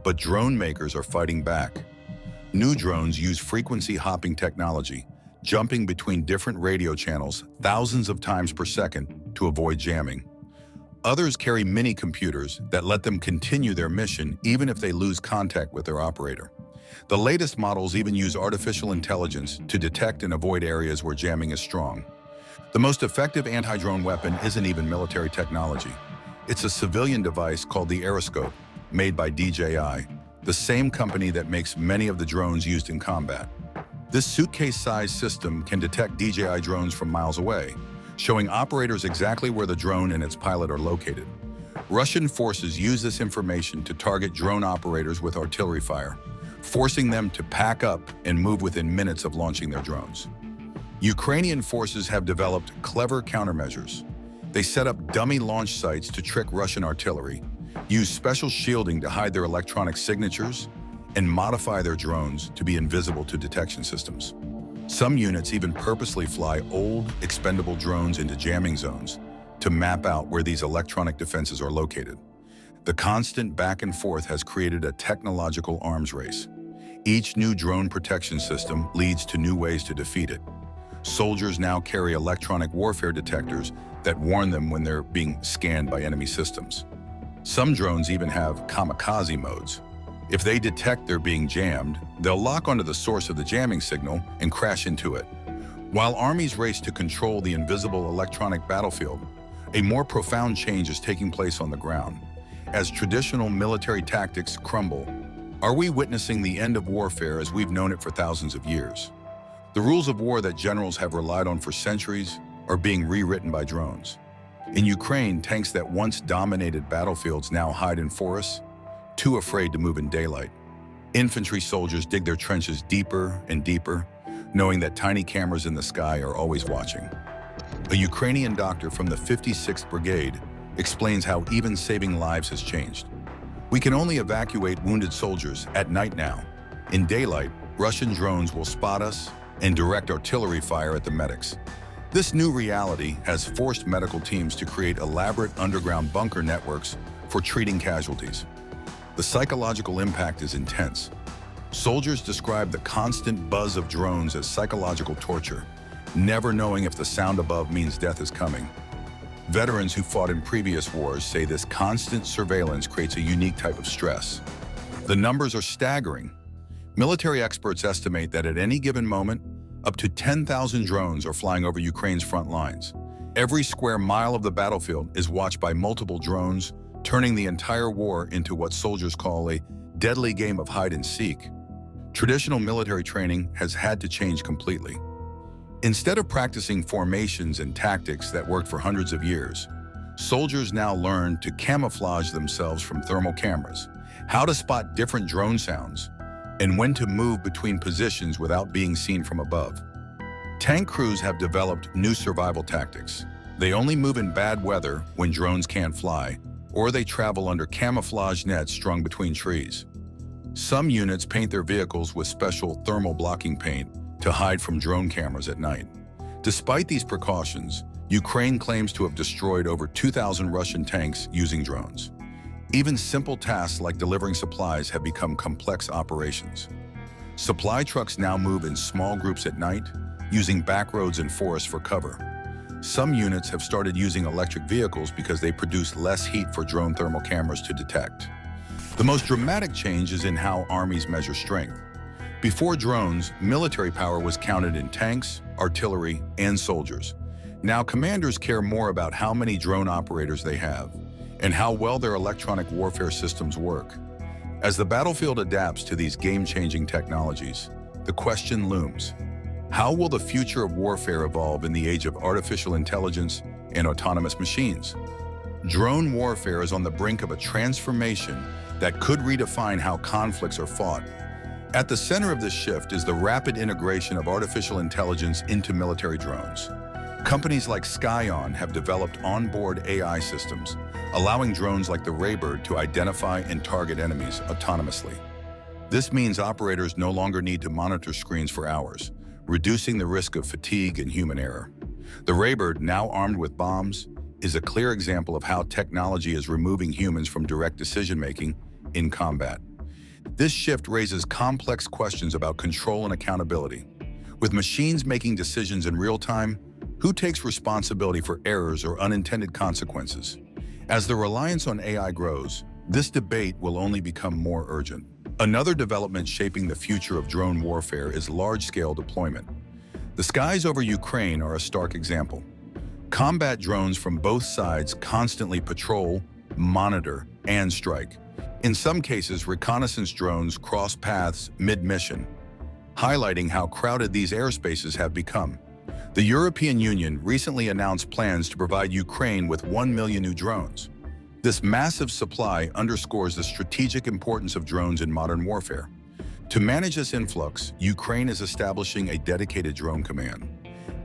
But drone makers are fighting back. New drones use frequency hopping technology, jumping between different radio channels thousands of times per second to avoid jamming. Others carry mini computers that let them continue their mission even if they lose contact with their operator. The latest models even use artificial intelligence to detect and avoid areas where jamming is strong. The most effective anti-drone weapon isn't even military technology. It's a civilian device called the Aeroscope, made by DJI, the same company that makes many of the drones used in combat. This suitcase-sized system can detect DJI drones from miles away, showing operators exactly where the drone and its pilot are located. Russian forces use this information to target drone operators with artillery fire, forcing them to pack up and move within minutes of launching their drones. Ukrainian forces have developed clever countermeasures. They set up dummy launch sites to trick Russian artillery, use special shielding to hide their electronic signatures, and modify their drones to be invisible to detection systems. Some units even purposely fly old, expendable drones into jamming zones to map out where these electronic defenses are located. The constant back and forth has created a technological arms race. Each new drone protection system leads to new ways to defeat it. Soldiers now carry electronic warfare detectors that warn them when they're being scanned by enemy systems. Some drones even have kamikaze modes. If they detect they're being jammed, they'll lock onto the source of the jamming signal and crash into it. While armies race to control the invisible electronic battlefield, a more profound change is taking place on the ground. As traditional military tactics crumble, are we witnessing the end of warfare as we've known it for thousands of years? The rules of war that generals have relied on for centuries are being rewritten by drones. In Ukraine, tanks that once dominated battlefields now hide in forests, too afraid to move in daylight. Infantry soldiers dig their trenches deeper and deeper, knowing that tiny cameras in the sky are always watching. A Ukrainian doctor from the 56th Brigade explains how even saving lives has changed. We can only evacuate wounded soldiers at night now. In daylight, Russian drones will spot us and direct artillery fire at the medics. This new reality has forced medical teams to create elaborate underground bunker networks for treating casualties. The psychological impact is intense. Soldiers describe the constant buzz of drones as psychological torture, never knowing if the sound above means death is coming. Veterans who fought in previous wars say this constant surveillance creates a unique type of stress. The numbers are staggering. Military experts estimate that at any given moment, up to 10,000 drones are flying over Ukraine's front lines. Every square mile of the battlefield is watched by multiple drones, turning the entire war into what soldiers call a deadly game of hide and seek. Traditional military training has had to change completely. Instead of practicing formations and tactics that worked for hundreds of years, soldiers now learn to camouflage themselves from thermal cameras, how to spot different drone sounds, and when to move between positions without being seen from above. Tank crews have developed new survival tactics. They only move in bad weather when drones can't fly, or they travel under camouflage nets strung between trees. Some units paint their vehicles with special thermal blocking paint to hide from drone cameras at night. Despite these precautions, Ukraine claims to have destroyed over 2,000 Russian tanks using drones. Even simple tasks like delivering supplies have become complex operations. Supply trucks now move in small groups at night, using back roads and forests for cover. Some units have started using electric vehicles because they produce less heat for drone thermal cameras to detect. The most dramatic change is in how armies measure strength. Before drones, military power was counted in tanks, artillery, and soldiers. Now commanders care more about how many drone operators they have and how well their electronic warfare systems work. As the battlefield adapts to these game-changing technologies, the question looms: how will the future of warfare evolve in the age of artificial intelligence and autonomous machines? Drone warfare is on the brink of a transformation that could redefine how conflicts are fought. At the center of this shift is the rapid integration of artificial intelligence into military drones. Companies like Skyon have developed onboard AI systems, allowing drones like the Raybird to identify and target enemies autonomously. This means operators no longer need to monitor screens for hours, reducing the risk of fatigue and human error. The Raybird, now armed with bombs, is a clear example of how technology is removing humans from direct decision-making in combat. This shift raises complex questions about control and accountability. With machines making decisions in real time, who takes responsibility for errors or unintended consequences? As the reliance on AI grows, this debate will only become more urgent. Another development shaping the future of drone warfare is large-scale deployment. The skies over Ukraine are a stark example. Combat drones from both sides constantly patrol, monitor, and strike. In some cases, reconnaissance drones cross paths mid-mission, highlighting how crowded these airspaces have become. The European Union recently announced plans to provide Ukraine with 1 million new drones. This massive supply underscores the strategic importance of drones in modern warfare. To manage this influx, Ukraine is establishing a dedicated drone command.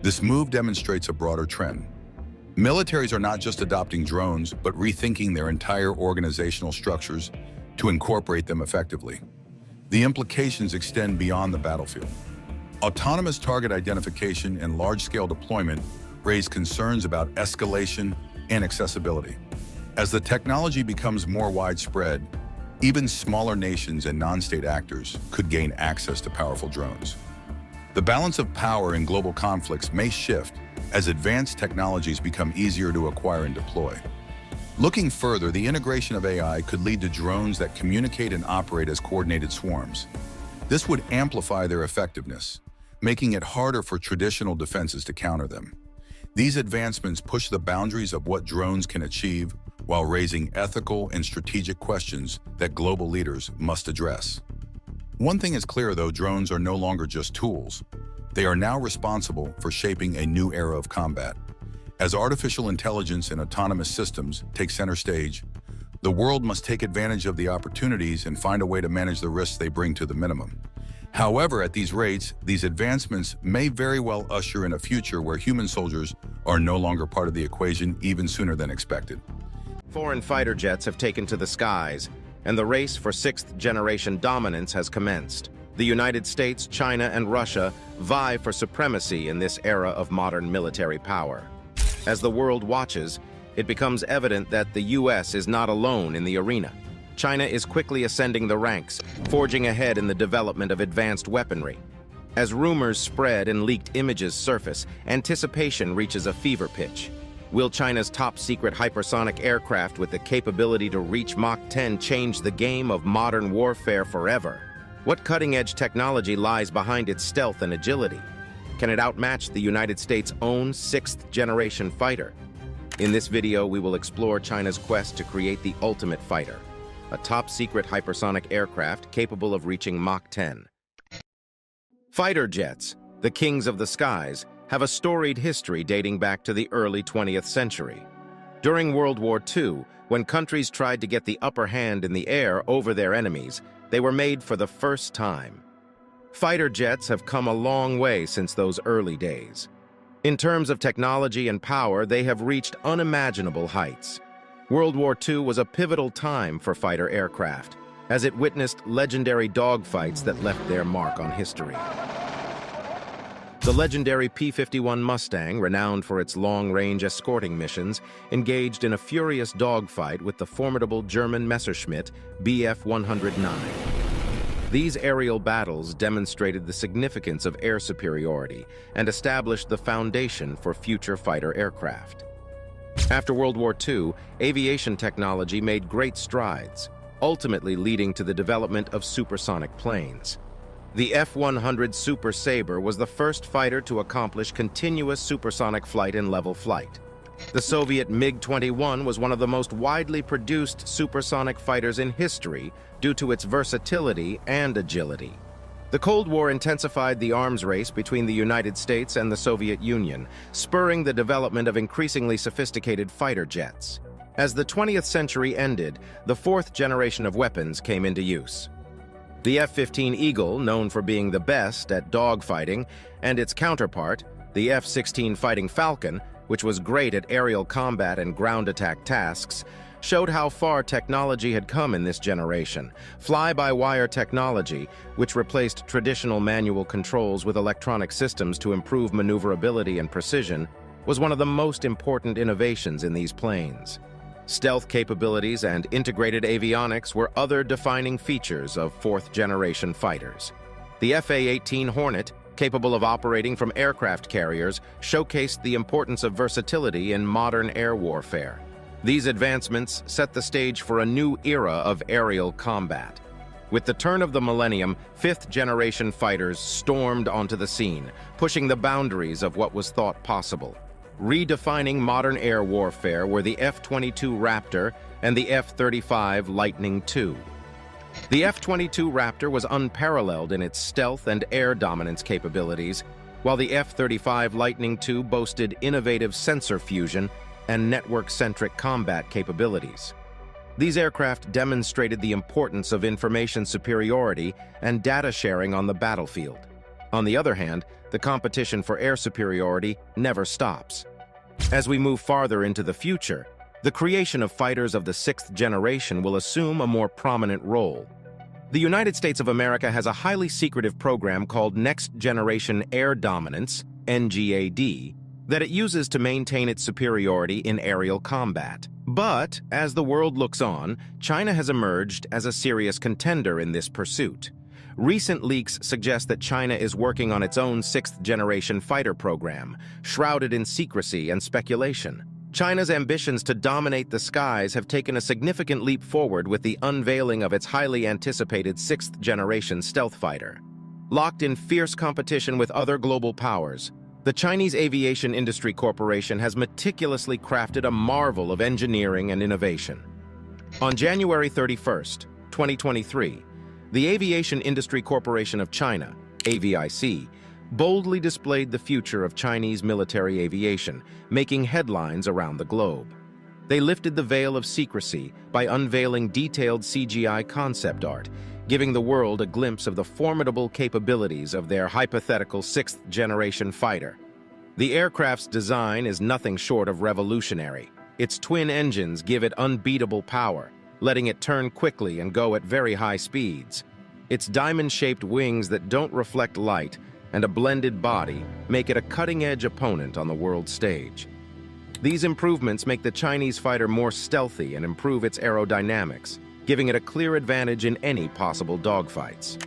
This move demonstrates a broader trend. Militaries are not just adopting drones, but rethinking their entire organizational structures to incorporate them effectively. The implications extend beyond the battlefield. Autonomous target identification and large-scale deployment raise concerns about escalation and accessibility. As the technology becomes more widespread, even smaller nations and non-state actors could gain access to powerful drones. The balance of power in global conflicts may shift as advanced technologies become easier to acquire and deploy. Looking further, the integration of AI could lead to drones that communicate and operate as coordinated swarms. This would amplify their effectiveness, making it harder for traditional defenses to counter them. These advancements push the boundaries of what drones can achieve while raising ethical and strategic questions that global leaders must address. One thing is clear, though: drones are no longer just tools. They are now responsible for shaping a new era of combat. As artificial intelligence and autonomous systems take center stage, the world must take advantage of the opportunities and find a way to manage the risks they bring to the minimum. However, at these rates, these advancements may very well usher in a future where human soldiers are no longer part of the equation, even sooner than expected. Foreign fighter jets have taken to the skies, and the race for sixth-generation dominance has commenced. The United States, China, and Russia vie for supremacy in this era of modern military power. As the world watches, it becomes evident that the U.S. is not alone in the arena. China is quickly ascending the ranks, forging ahead in the development of advanced weaponry. As rumors spread and leaked images surface, anticipation reaches a fever pitch. Will China's top-secret hypersonic aircraft with the capability to reach Mach 10 change the game of modern warfare forever? What cutting-edge technology lies behind its stealth and agility? Can it outmatch the United States' own sixth-generation fighter? In this video, we will explore China's quest to create the ultimate fighter, a top-secret hypersonic aircraft capable of reaching Mach 10. Fighter jets, the kings of the skies, have a storied history dating back to the early 20th century. During World War II, when countries tried to get the upper hand in the air over their enemies, they were made for the first time. Fighter jets have come a long way since those early days. In terms of technology and power, they have reached unimaginable heights. World War II was a pivotal time for fighter aircraft, as it witnessed legendary dogfights that left their mark on history. The legendary P-51 Mustang, renowned for its long-range escorting missions, engaged in a furious dogfight with the formidable German Messerschmitt Bf-109. These aerial battles demonstrated the significance of air superiority and established the foundation for future fighter aircraft. After World War II, aviation technology made great strides, ultimately leading to the development of supersonic planes. The F-100 Super Sabre was the first fighter to accomplish continuous supersonic flight in level flight. The Soviet MiG-21 was one of the most widely produced supersonic fighters in history due to its versatility and agility. The Cold War intensified the arms race between the United States and the Soviet Union, spurring the development of increasingly sophisticated fighter jets. As the 20th century ended, the fourth generation of weapons came into use. The F-15 Eagle, known for being the best at dogfighting, and its counterpart, the F-16 Fighting Falcon, which was great at aerial combat and ground attack tasks, showed how far technology had come in this generation. Fly-by-wire technology, which replaced traditional manual controls with electronic systems to improve maneuverability and precision, was one of the most important innovations in these planes. Stealth capabilities and integrated avionics were other defining features of fourth-generation fighters. The F/A-18 Hornet, capable of operating from aircraft carriers, showcased the importance of versatility in modern air warfare. These advancements set the stage for a new era of aerial combat. With the turn of the millennium, fifth-generation fighters stormed onto the scene, pushing the boundaries of what was thought possible. Redefining modern air warfare were the F-22 Raptor and the F-35 Lightning II. The F-22 Raptor was unparalleled in its stealth and air dominance capabilities, while the F-35 Lightning II boasted innovative sensor fusion and network-centric combat capabilities. These aircraft demonstrated the importance of information superiority and data sharing on the battlefield. On the other hand, the competition for air superiority never stops. As we move farther into the future, the creation of fighters of the sixth generation will assume a more prominent role. The United States of America has a highly secretive program called Next Generation Air Dominance, NGAD, that it uses to maintain its superiority in aerial combat. But, as the world looks on, China has emerged as a serious contender in this pursuit. Recent leaks suggest that China is working on its own sixth-generation fighter program, shrouded in secrecy and speculation. China's ambitions to dominate the skies have taken a significant leap forward with the unveiling of its highly anticipated sixth-generation stealth fighter. Locked in fierce competition with other global powers, the Chinese Aviation Industry Corporation has meticulously crafted a marvel of engineering and innovation. On January 31st, 2023, the Aviation Industry Corporation of China, AVIC, boldly displayed the future of Chinese military aviation, making headlines around the globe. They lifted the veil of secrecy by unveiling detailed CGI concept art, giving the world a glimpse of the formidable capabilities of their hypothetical sixth-generation fighter. The aircraft's design is nothing short of revolutionary. Its twin engines give it unbeatable power, letting it turn quickly and go at very high speeds. Its diamond-shaped wings that don't reflect light and a blended body make it a cutting-edge opponent on the world stage. These improvements make the Chinese fighter more stealthy and improve its aerodynamics, giving it a clear advantage in any possible dogfights.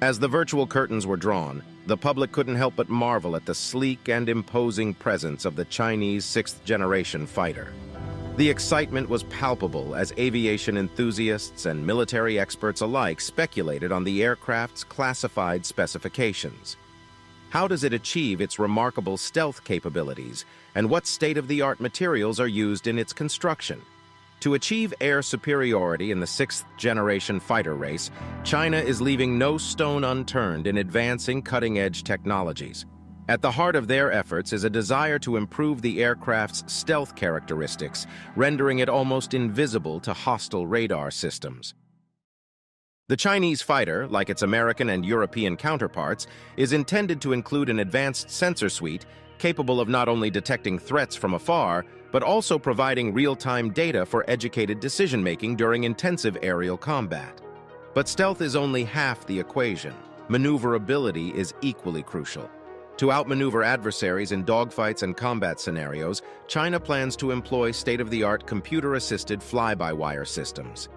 As the virtual curtains were drawn, the public couldn't help but marvel at the sleek and imposing presence of the Chinese sixth-generation fighter. The excitement was palpable as aviation enthusiasts and military experts alike speculated on the aircraft's classified specifications. How does it achieve its remarkable stealth capabilities, and what state-of-the-art materials are used in its construction? To achieve air superiority in the sixth-generation fighter race, China is leaving no stone unturned in advancing cutting-edge technologies. At the heart of their efforts is a desire to improve the aircraft's stealth characteristics, rendering it almost invisible to hostile radar systems. The Chinese fighter, like its American and European counterparts, is intended to include an advanced sensor suite capable of not only detecting threats from afar, but also providing real-time data for educated decision-making during intensive aerial combat. But stealth is only half the equation. Maneuverability is equally crucial. To outmaneuver adversaries in dogfights and combat scenarios, China plans to employ state-of-the-art computer-assisted fly-by-wire systems.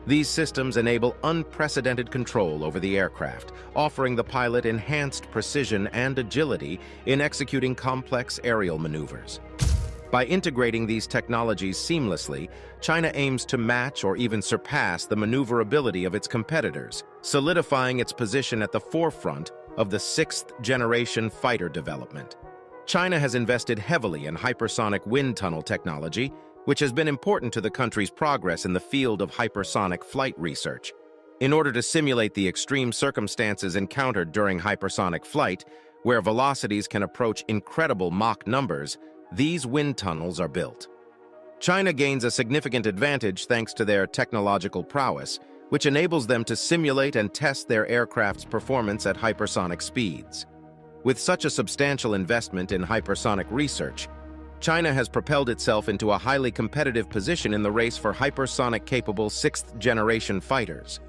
These systems enable unprecedented control over the aircraft, offering the pilot enhanced precision and agility in executing complex aerial maneuvers. By integrating these technologies seamlessly, China aims to match or even surpass the maneuverability of its competitors, solidifying its position at the forefront of the sixth-generation fighter development. China has invested heavily in hypersonic wind tunnel technology, which has been important to the country's progress in the field of hypersonic flight research. In order to simulate the extreme circumstances encountered during hypersonic flight, where velocities can approach incredible Mach numbers, these wind tunnels are built. China gains a significant advantage thanks to their technological prowess, which enables them to simulate and test their aircraft's performance at hypersonic speeds. With such a substantial investment in hypersonic research, China has propelled itself into a highly competitive position in the race for hypersonic-capable sixth-generation fighters.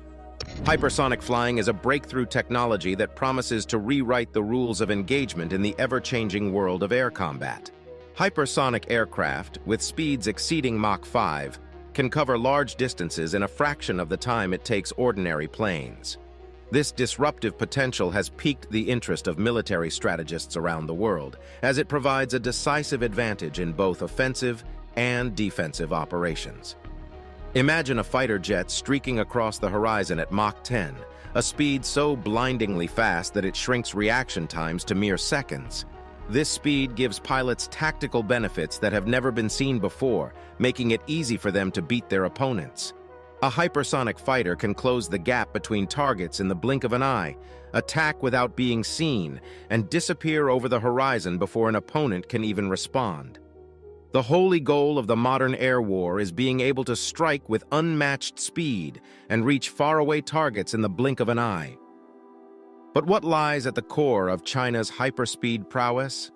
Hypersonic flying is a breakthrough technology that promises to rewrite the rules of engagement in the ever-changing world of air combat. Hypersonic aircraft, with speeds exceeding Mach 5, can cover large distances in a fraction of the time it takes ordinary planes. This disruptive potential has piqued the interest of military strategists around the world, as it provides a decisive advantage in both offensive and defensive operations. Imagine a fighter jet streaking across the horizon at Mach 10, a speed so blindingly fast that it shrinks reaction times to mere seconds. This speed gives pilots tactical benefits that have never been seen before, making it easy for them to beat their opponents. A hypersonic fighter can close the gap between targets in the blink of an eye, attack without being seen, and disappear over the horizon before an opponent can even respond. The holy goal of the modern air war is being able to strike with unmatched speed and reach faraway targets in the blink of an eye. But what lies at the core of China's hyperspeed prowess?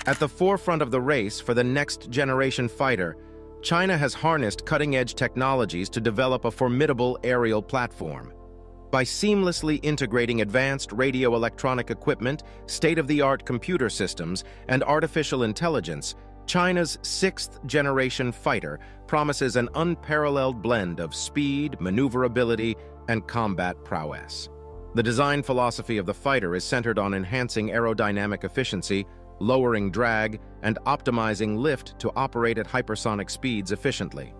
At the forefront of the race for the next-generation fighter, China has harnessed cutting-edge technologies to develop a formidable aerial platform. By seamlessly integrating advanced radio-electronic equipment, state-of-the-art computer systems, and artificial intelligence, China's sixth-generation fighter promises an unparalleled blend of speed, maneuverability, and combat prowess. The design philosophy of the fighter is centered on enhancing aerodynamic efficiency, lowering drag, and optimizing lift to operate at hypersonic speeds efficiently.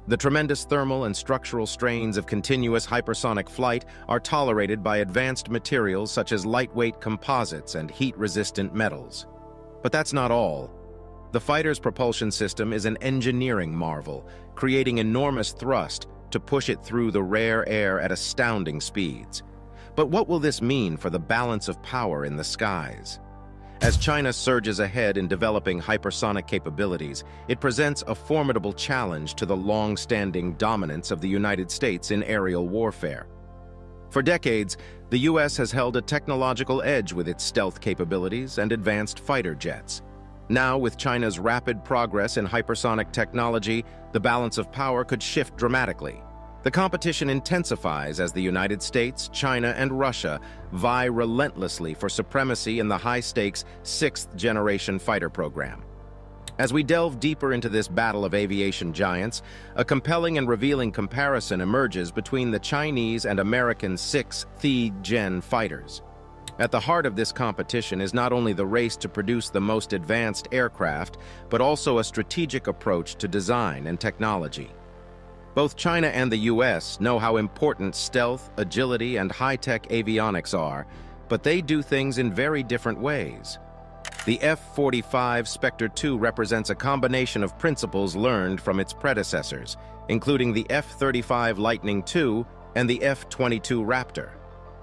The tremendous thermal and structural strains of continuous hypersonic flight are tolerated by advanced materials such as lightweight composites and heat-resistant metals. But that's not all. The fighter's propulsion system is an engineering marvel, creating enormous thrust to push it through the rare air at astounding speeds. But what will this mean for the balance of power in the skies? As China surges ahead in developing hypersonic capabilities, it presents a formidable challenge to the long-standing dominance of the United States in aerial warfare. For decades, the U.S. has held a technological edge with its stealth capabilities and advanced fighter jets. Now, with China's rapid progress in hypersonic technology, the balance of power could shift dramatically. The competition intensifies as the United States, China, and Russia vie relentlessly for supremacy in the high-stakes sixth-generation fighter program. As we delve deeper into this battle of aviation giants, a compelling and revealing comparison emerges between the Chinese and American sixth-gen fighters. At the heart of this competition is not only the race to produce the most advanced aircraft, but also a strategic approach to design and technology. Both China and the US know how important stealth, agility, and high-tech avionics are, but they do things in very different ways. The F-45 Spectre II represents a combination of principles learned from its predecessors, including the F-35 Lightning II and the F-22 Raptor.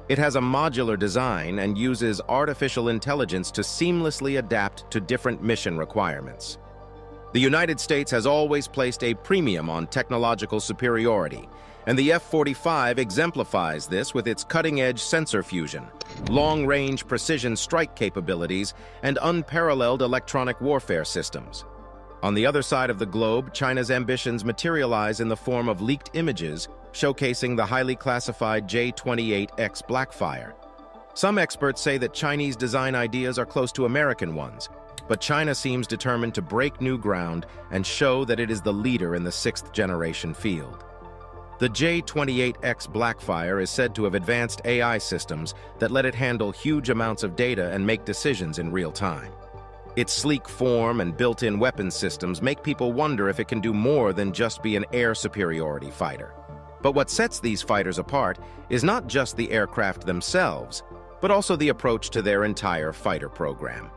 It has a modular design and uses artificial intelligence to seamlessly adapt to different mission requirements. The United States has always placed a premium on technological superiority, and the F-45 exemplifies this with its cutting-edge sensor fusion, long-range precision strike capabilities, and unparalleled electronic warfare systems. On the other side of the globe, China's ambitions materialize in the form of leaked images showcasing the highly classified J-28X Blackfire. Some experts say that Chinese design ideas are close to American ones, but China seems determined to break new ground and show that it is the leader in the sixth-generation field. The J-28X Blackfire is said to have advanced AI systems that let it handle huge amounts of data and make decisions in real time. Its sleek form and built-in weapons systems make people wonder if it can do more than just be an air superiority fighter. But what sets these fighters apart is not just the aircraft themselves, but also the approach to their entire fighter program.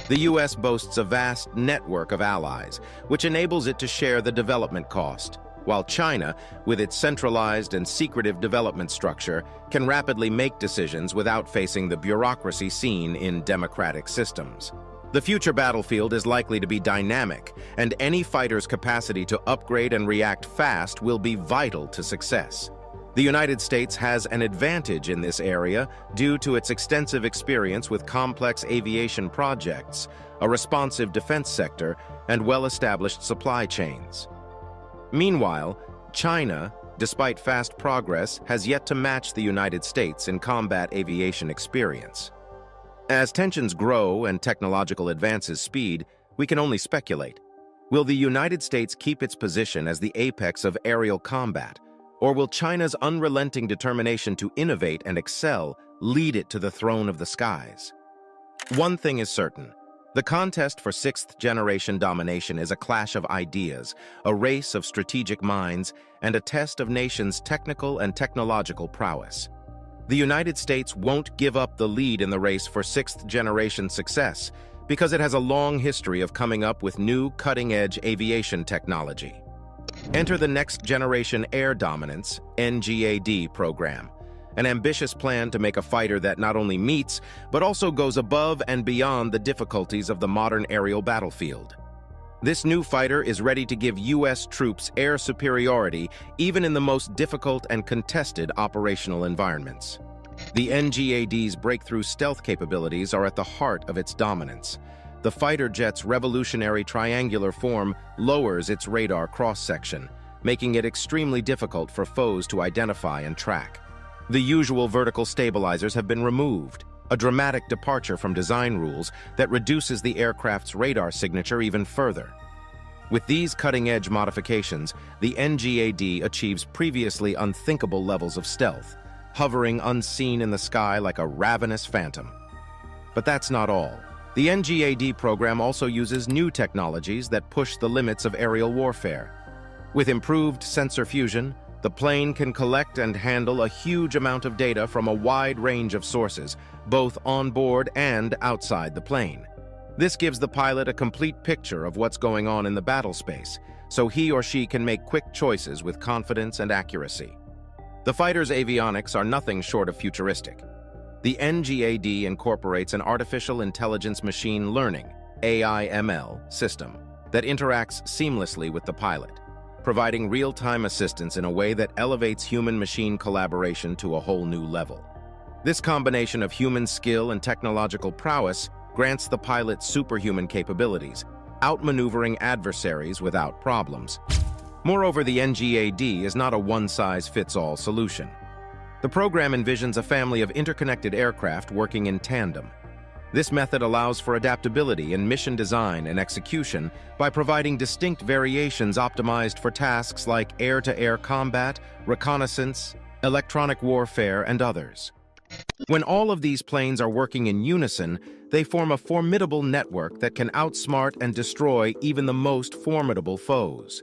The U.S. boasts a vast network of allies, which enables it to share the development cost, while China, with its centralized and secretive development structure, can rapidly make decisions without facing the bureaucracy seen in democratic systems. The future battlefield is likely to be dynamic, and any fighter's capacity to upgrade and react fast will be vital to success. The United States has an advantage in this area due to its extensive experience with complex aviation projects, a responsive defense sector, and well-established supply chains. Meanwhile, China, despite fast progress, has yet to match the United States in combat aviation experience. As tensions grow and technological advances speed, we can only speculate. Will the United States keep its position as the apex of aerial combat, or will China's unrelenting determination to innovate and excel lead it to the throne of the skies? One thing is certain. The contest for sixth-generation domination is a clash of ideas, a race of strategic minds, and a test of nations' technical and technological prowess. The United States won't give up the lead in the race for sixth-generation success because it has a long history of coming up with new cutting-edge aviation technology. Enter the Next Generation Air Dominance (NGAD) program, an ambitious plan to make a fighter that not only meets, but also goes above and beyond the difficulties of the modern aerial battlefield. This new fighter is ready to give U.S. troops air superiority even in the most difficult and contested operational environments. The NGAD's breakthrough stealth capabilities are at the heart of its dominance. The fighter jet's revolutionary triangular form lowers its radar cross-section, making it extremely difficult for foes to identify and track. The usual vertical stabilizers have been removed, a dramatic departure from design rules that reduces the aircraft's radar signature even further. With these cutting-edge modifications, the NGAD achieves previously unthinkable levels of stealth, hovering unseen in the sky like a ravenous phantom. But that's not all. The NGAD program also uses new technologies that push the limits of aerial warfare. With improved sensor fusion, the plane can collect and handle a huge amount of data from a wide range of sources, both on board and outside the plane. This gives the pilot a complete picture of what's going on in the battle space, so he or she can make quick choices with confidence and accuracy. The fighter's avionics are nothing short of futuristic. The NGAD incorporates an artificial intelligence machine learning (AI/ML) system that interacts seamlessly with the pilot, providing real-time assistance in a way that elevates human-machine collaboration to a whole new level. This combination of human skill and technological prowess grants the pilot superhuman capabilities, outmaneuvering adversaries without problems. Moreover, the NGAD is not a one-size-fits-all solution. The program envisions a family of interconnected aircraft working in tandem. This method allows for adaptability in mission design and execution by providing distinct variations optimized for tasks like air-to-air combat, reconnaissance, electronic warfare, and others. When all of these planes are working in unison, they form a formidable network that can outsmart and destroy even the most formidable foes.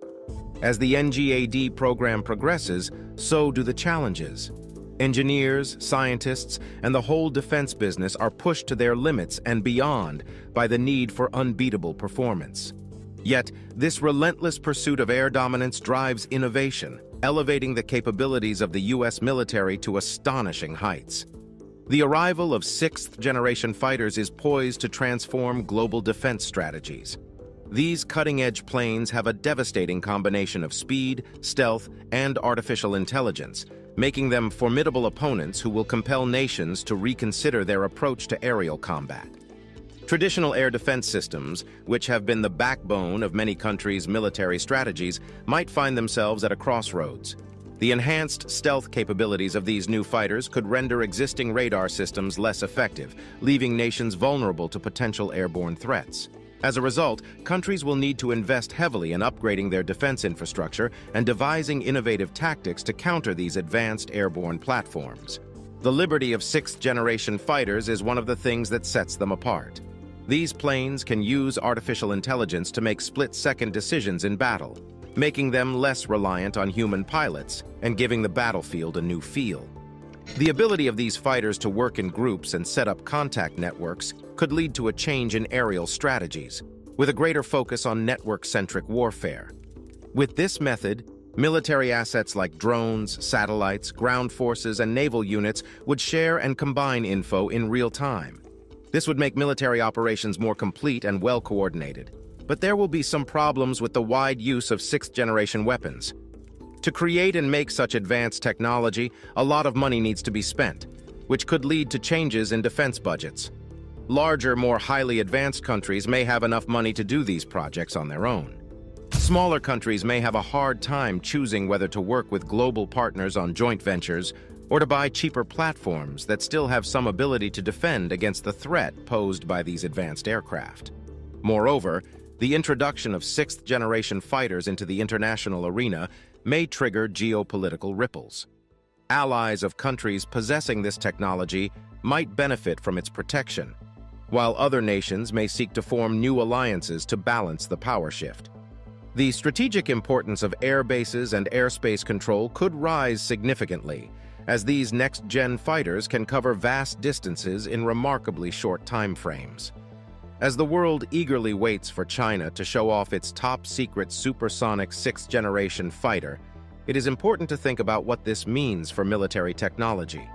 As the NGAD program progresses, so do the challenges. Engineers, scientists, and the whole defense business are pushed to their limits and beyond by the need for unbeatable performance. Yet, this relentless pursuit of air dominance drives innovation, elevating the capabilities of the U.S. military to astonishing heights. The arrival of sixth-generation fighters is poised to transform global defense strategies. These cutting-edge planes have a devastating combination of speed, stealth, and artificial intelligence, making them formidable opponents who will compel nations to reconsider their approach to aerial combat. Traditional air defense systems, which have been the backbone of many countries' military strategies, might find themselves at a crossroads. The enhanced stealth capabilities of these new fighters could render existing radar systems less effective, leaving nations vulnerable to potential airborne threats. As a result, countries will need to invest heavily in upgrading their defense infrastructure and devising innovative tactics to counter these advanced airborne platforms. The liberty of sixth-generation fighters is one of the things that sets them apart. These planes can use artificial intelligence to make split-second decisions in battle, making them less reliant on human pilots and giving the battlefield a new feel. The ability of these fighters to work in groups and set up contact networks could lead to a change in aerial strategies, with a greater focus on network-centric warfare. With this method, military assets like drones, satellites, ground forces, and naval units would share and combine info in real time. This would make military operations more complete and well-coordinated. But there will be some problems with the wide use of sixth-generation weapons. To create and make such advanced technology, a lot of money needs to be spent, which could lead to changes in defense budgets. Larger, more highly advanced countries may have enough money to do these projects on their own. Smaller countries may have a hard time choosing whether to work with global partners on joint ventures or to buy cheaper platforms that still have some ability to defend against the threat posed by these advanced aircraft. Moreover, the introduction of sixth-generation fighters into the international arena may trigger geopolitical ripples. Allies of countries possessing this technology might benefit from its protection, while other nations may seek to form new alliances to balance the power shift. The strategic importance of air bases and airspace control could rise significantly, as these next-gen fighters can cover vast distances in remarkably short time frames. As the world eagerly waits for China to show off its top-secret supersonic sixth-generation fighter, it is important to think about what this means for military technology.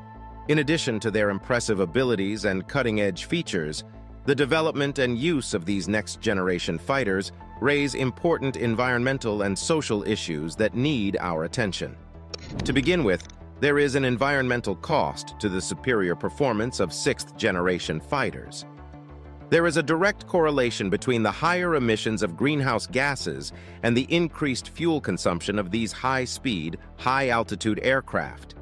In addition to their impressive abilities and cutting-edge features, the development and use of these next-generation fighters raise important environmental and social issues that need our attention. To begin with, there is an environmental cost to the superior performance of sixth-generation fighters. There is a direct correlation between the higher emissions of greenhouse gases and the increased fuel consumption of these high-speed, high-altitude aircraft.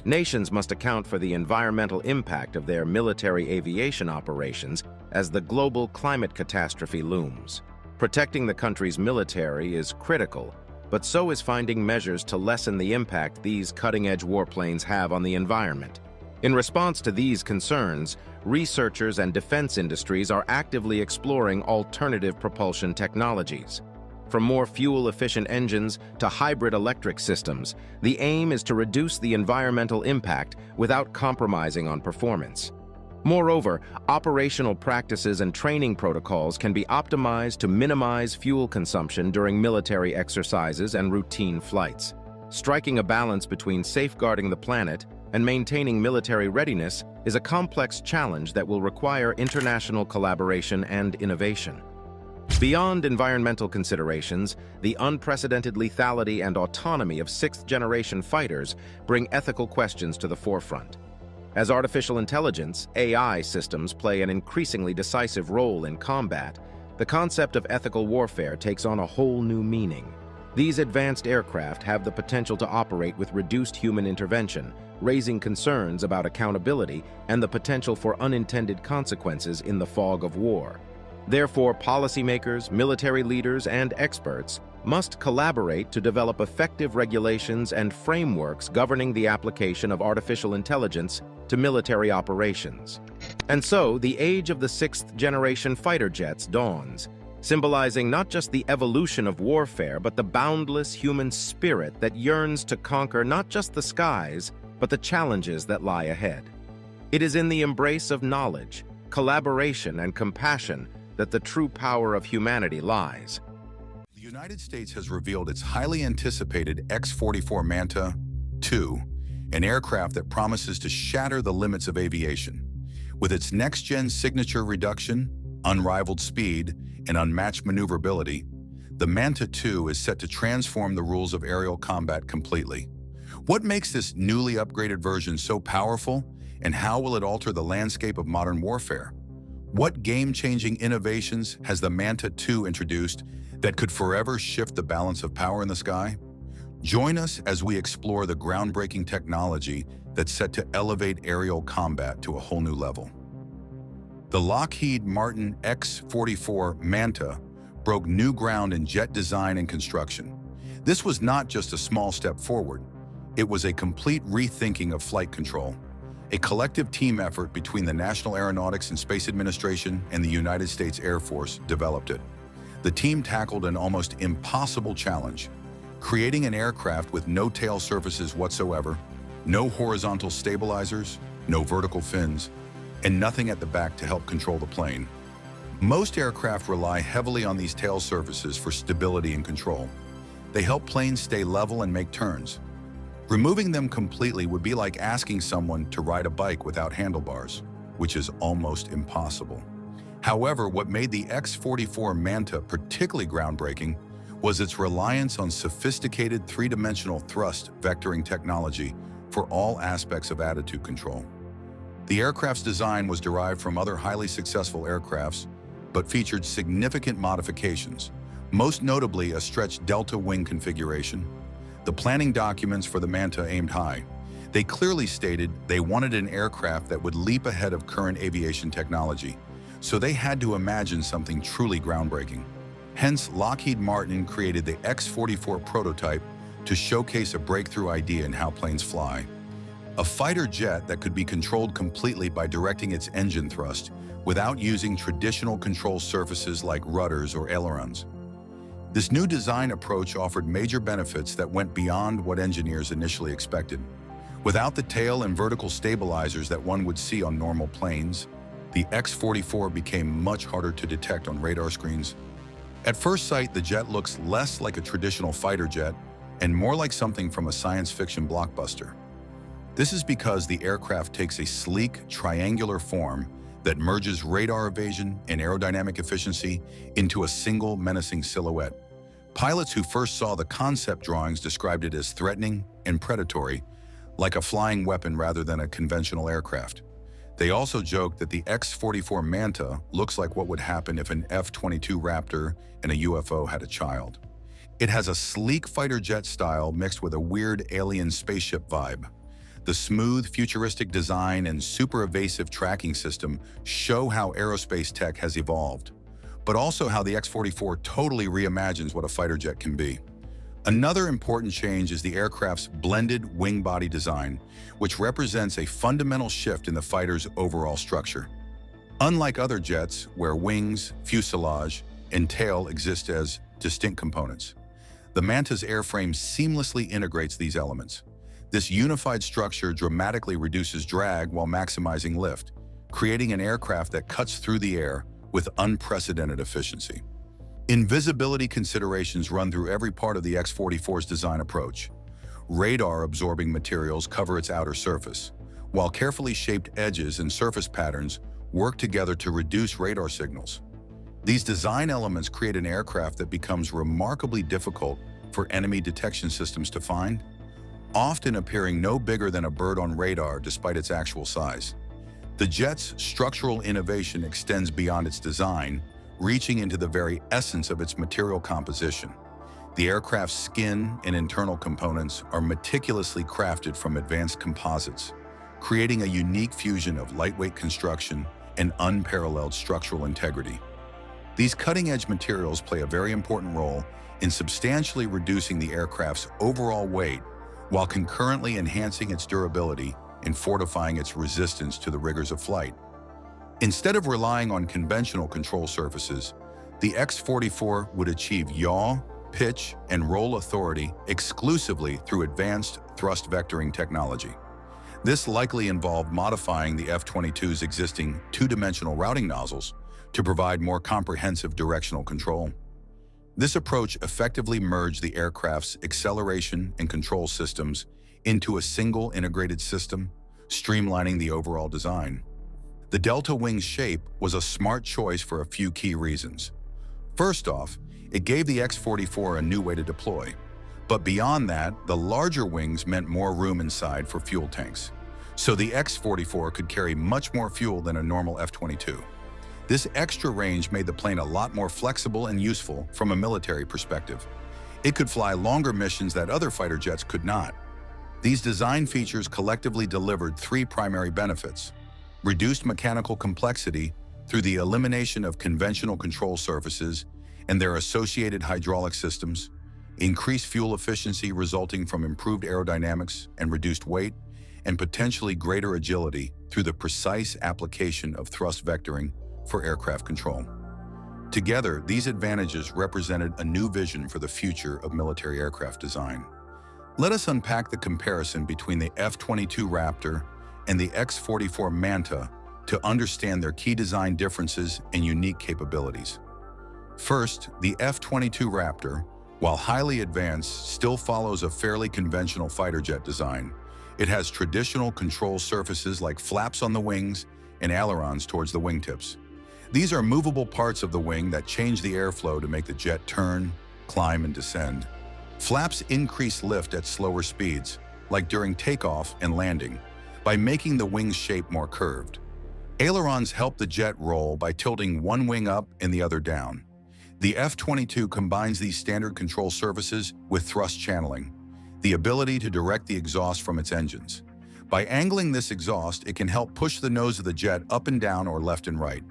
Nations must account for the environmental impact of their military aviation operations as the global climate catastrophe looms. Protecting the country's military is critical, but so is finding measures to lessen the impact these cutting-edge warplanes have on the environment. In response to these concerns, researchers and defense industries are actively exploring alternative propulsion technologies. From more fuel-efficient engines to hybrid electric systems, the aim is to reduce the environmental impact without compromising on performance. Moreover, operational practices and training protocols can be optimized to minimize fuel consumption during military exercises and routine flights. Striking a balance between safeguarding the planet and maintaining military readiness is a complex challenge that will require international collaboration and innovation. Beyond environmental considerations, the unprecedented lethality and autonomy of sixth-generation fighters bring ethical questions to the forefront. As artificial intelligence, AI systems play an increasingly decisive role in combat, the concept of ethical warfare takes on a whole new meaning. These advanced aircraft have the potential to operate with reduced human intervention, raising concerns about accountability and the potential for unintended consequences in the fog of war. Therefore, policymakers, military leaders, and experts must collaborate to develop effective regulations and frameworks governing the application of artificial intelligence to military operations. And so, the age of the sixth-generation fighter jets dawns, symbolizing not just the evolution of warfare, but the boundless human spirit that yearns to conquer not just the skies, but the challenges that lie ahead. It is in the embrace of knowledge, collaboration, and compassion that the true power of humanity lies. The United States has revealed its highly anticipated X-44 Manta II, an aircraft that promises to shatter the limits of aviation. With its next-gen signature reduction, unrivaled speed, and unmatched maneuverability, the Manta II is set to transform the rules of aerial combat completely. What makes this newly upgraded version so powerful, and how will it alter the landscape of modern warfare? What game-changing innovations has the Manta II introduced that could forever shift the balance of power in the sky? Join us as we explore the groundbreaking technology that's set to elevate aerial combat to a whole new level. The Lockheed Martin X-44 Manta broke new ground in jet design and construction. This was not just a small step forward. It was a complete rethinking of flight control. A collective team effort between the National Aeronautics and Space Administration and the United States Air Force developed it. The team tackled an almost impossible challenge, creating an aircraft with no tail surfaces whatsoever, no horizontal stabilizers, no vertical fins, and nothing at the back to help control the plane. Most aircraft rely heavily on these tail surfaces for stability and control. They help planes stay level and make turns. Removing them completely would be like asking someone to ride a bike without handlebars, which is almost impossible. However, what made the X-44 Manta particularly groundbreaking was its reliance on sophisticated three-dimensional thrust vectoring technology for all aspects of attitude control. The aircraft's design was derived from other highly successful aircrafts, but featured significant modifications, most notably a stretched delta wing configuration. The planning documents for the Manta aimed high. They clearly stated they wanted an aircraft that would leap ahead of current aviation technology, so they had to imagine something truly groundbreaking. Hence, Lockheed Martin created the X-44 prototype to showcase a breakthrough idea in how planes fly. A fighter jet that could be controlled completely by directing its engine thrust without using traditional control surfaces like rudders or ailerons. This new design approach offered major benefits that went beyond what engineers initially expected. Without the tail and vertical stabilizers that one would see on normal planes, the X-44 became much harder to detect on radar screens. At first sight, the jet looks less like a traditional fighter jet and more like something from a science fiction blockbuster. This is because the aircraft takes a sleek, triangular form that merges radar evasion and aerodynamic efficiency into a single menacing silhouette. Pilots who first saw the concept drawings described it as threatening and predatory, like a flying weapon rather than a conventional aircraft. They also joked that the X-44 Manta looks like what would happen if an F-22 Raptor and a UFO had a child. It has a sleek fighter jet style mixed with a weird alien spaceship vibe. The smooth, futuristic design and super evasive tracking system show how aerospace tech has evolved, but also how the X-44 totally reimagines what a fighter jet can be. Another important change is the aircraft's blended wing body design, which represents a fundamental shift in the fighter's overall structure. Unlike other jets, where wings, fuselage, and tail exist as distinct components, the Manta's airframe seamlessly integrates these elements. This unified structure dramatically reduces drag while maximizing lift, creating an aircraft that cuts through the air with unprecedented efficiency. Invisibility considerations run through every part of the X-44's design approach. Radar-absorbing materials cover its outer surface, while carefully shaped edges and surface patterns work together to reduce radar signals. These design elements create an aircraft that becomes remarkably difficult for enemy detection systems to find, often appearing no bigger than a bird on radar despite its actual size. The jet's structural innovation extends beyond its design, reaching into the very essence of its material composition. The aircraft's skin and internal components are meticulously crafted from advanced composites, creating a unique fusion of lightweight construction and unparalleled structural integrity. These cutting-edge materials play a very important role in substantially reducing the aircraft's overall weight while concurrently enhancing its durability in fortifying its resistance to the rigors of flight. Instead of relying on conventional control surfaces, the X-44 would achieve yaw, pitch, and roll authority exclusively through advanced thrust vectoring technology. This likely involved modifying the F-22's existing two-dimensional routing nozzles to provide more comprehensive directional control. This approach effectively merged the aircraft's acceleration and control systems into a single integrated system, streamlining the overall design. The delta wing shape was a smart choice for a few key reasons. First off, it gave the X-44 a new way to deploy. But beyond that, the larger wings meant more room inside for fuel tanks. So the X-44 could carry much more fuel than a normal F-22. This extra range made the plane a lot more flexible and useful from a military perspective. It could fly longer missions that other fighter jets could not. These design features collectively delivered three primary benefits: reduced mechanical complexity through the elimination of conventional control surfaces and their associated hydraulic systems, increased fuel efficiency resulting from improved aerodynamics and reduced weight, and potentially greater agility through the precise application of thrust vectoring for aircraft control. Together, these advantages represented a new vision for the future of military aircraft design. Let us unpack the comparison between the F-22 Raptor and the X-44 Manta to understand their key design differences and unique capabilities. First, the F-22 Raptor, while highly advanced, still follows a fairly conventional fighter jet design. It has traditional control surfaces like flaps on the wings and ailerons towards the wingtips. These are movable parts of the wing that change the airflow to make the jet turn, climb, and descend. Flaps increase lift at slower speeds, like during takeoff and landing, by making the wing's shape more curved. Ailerons help the jet roll by tilting one wing up and the other down. The F-22 combines these standard control surfaces with thrust channeling, the ability to direct the exhaust from its engines. By angling this exhaust, it can help push the nose of the jet up and down or left and right.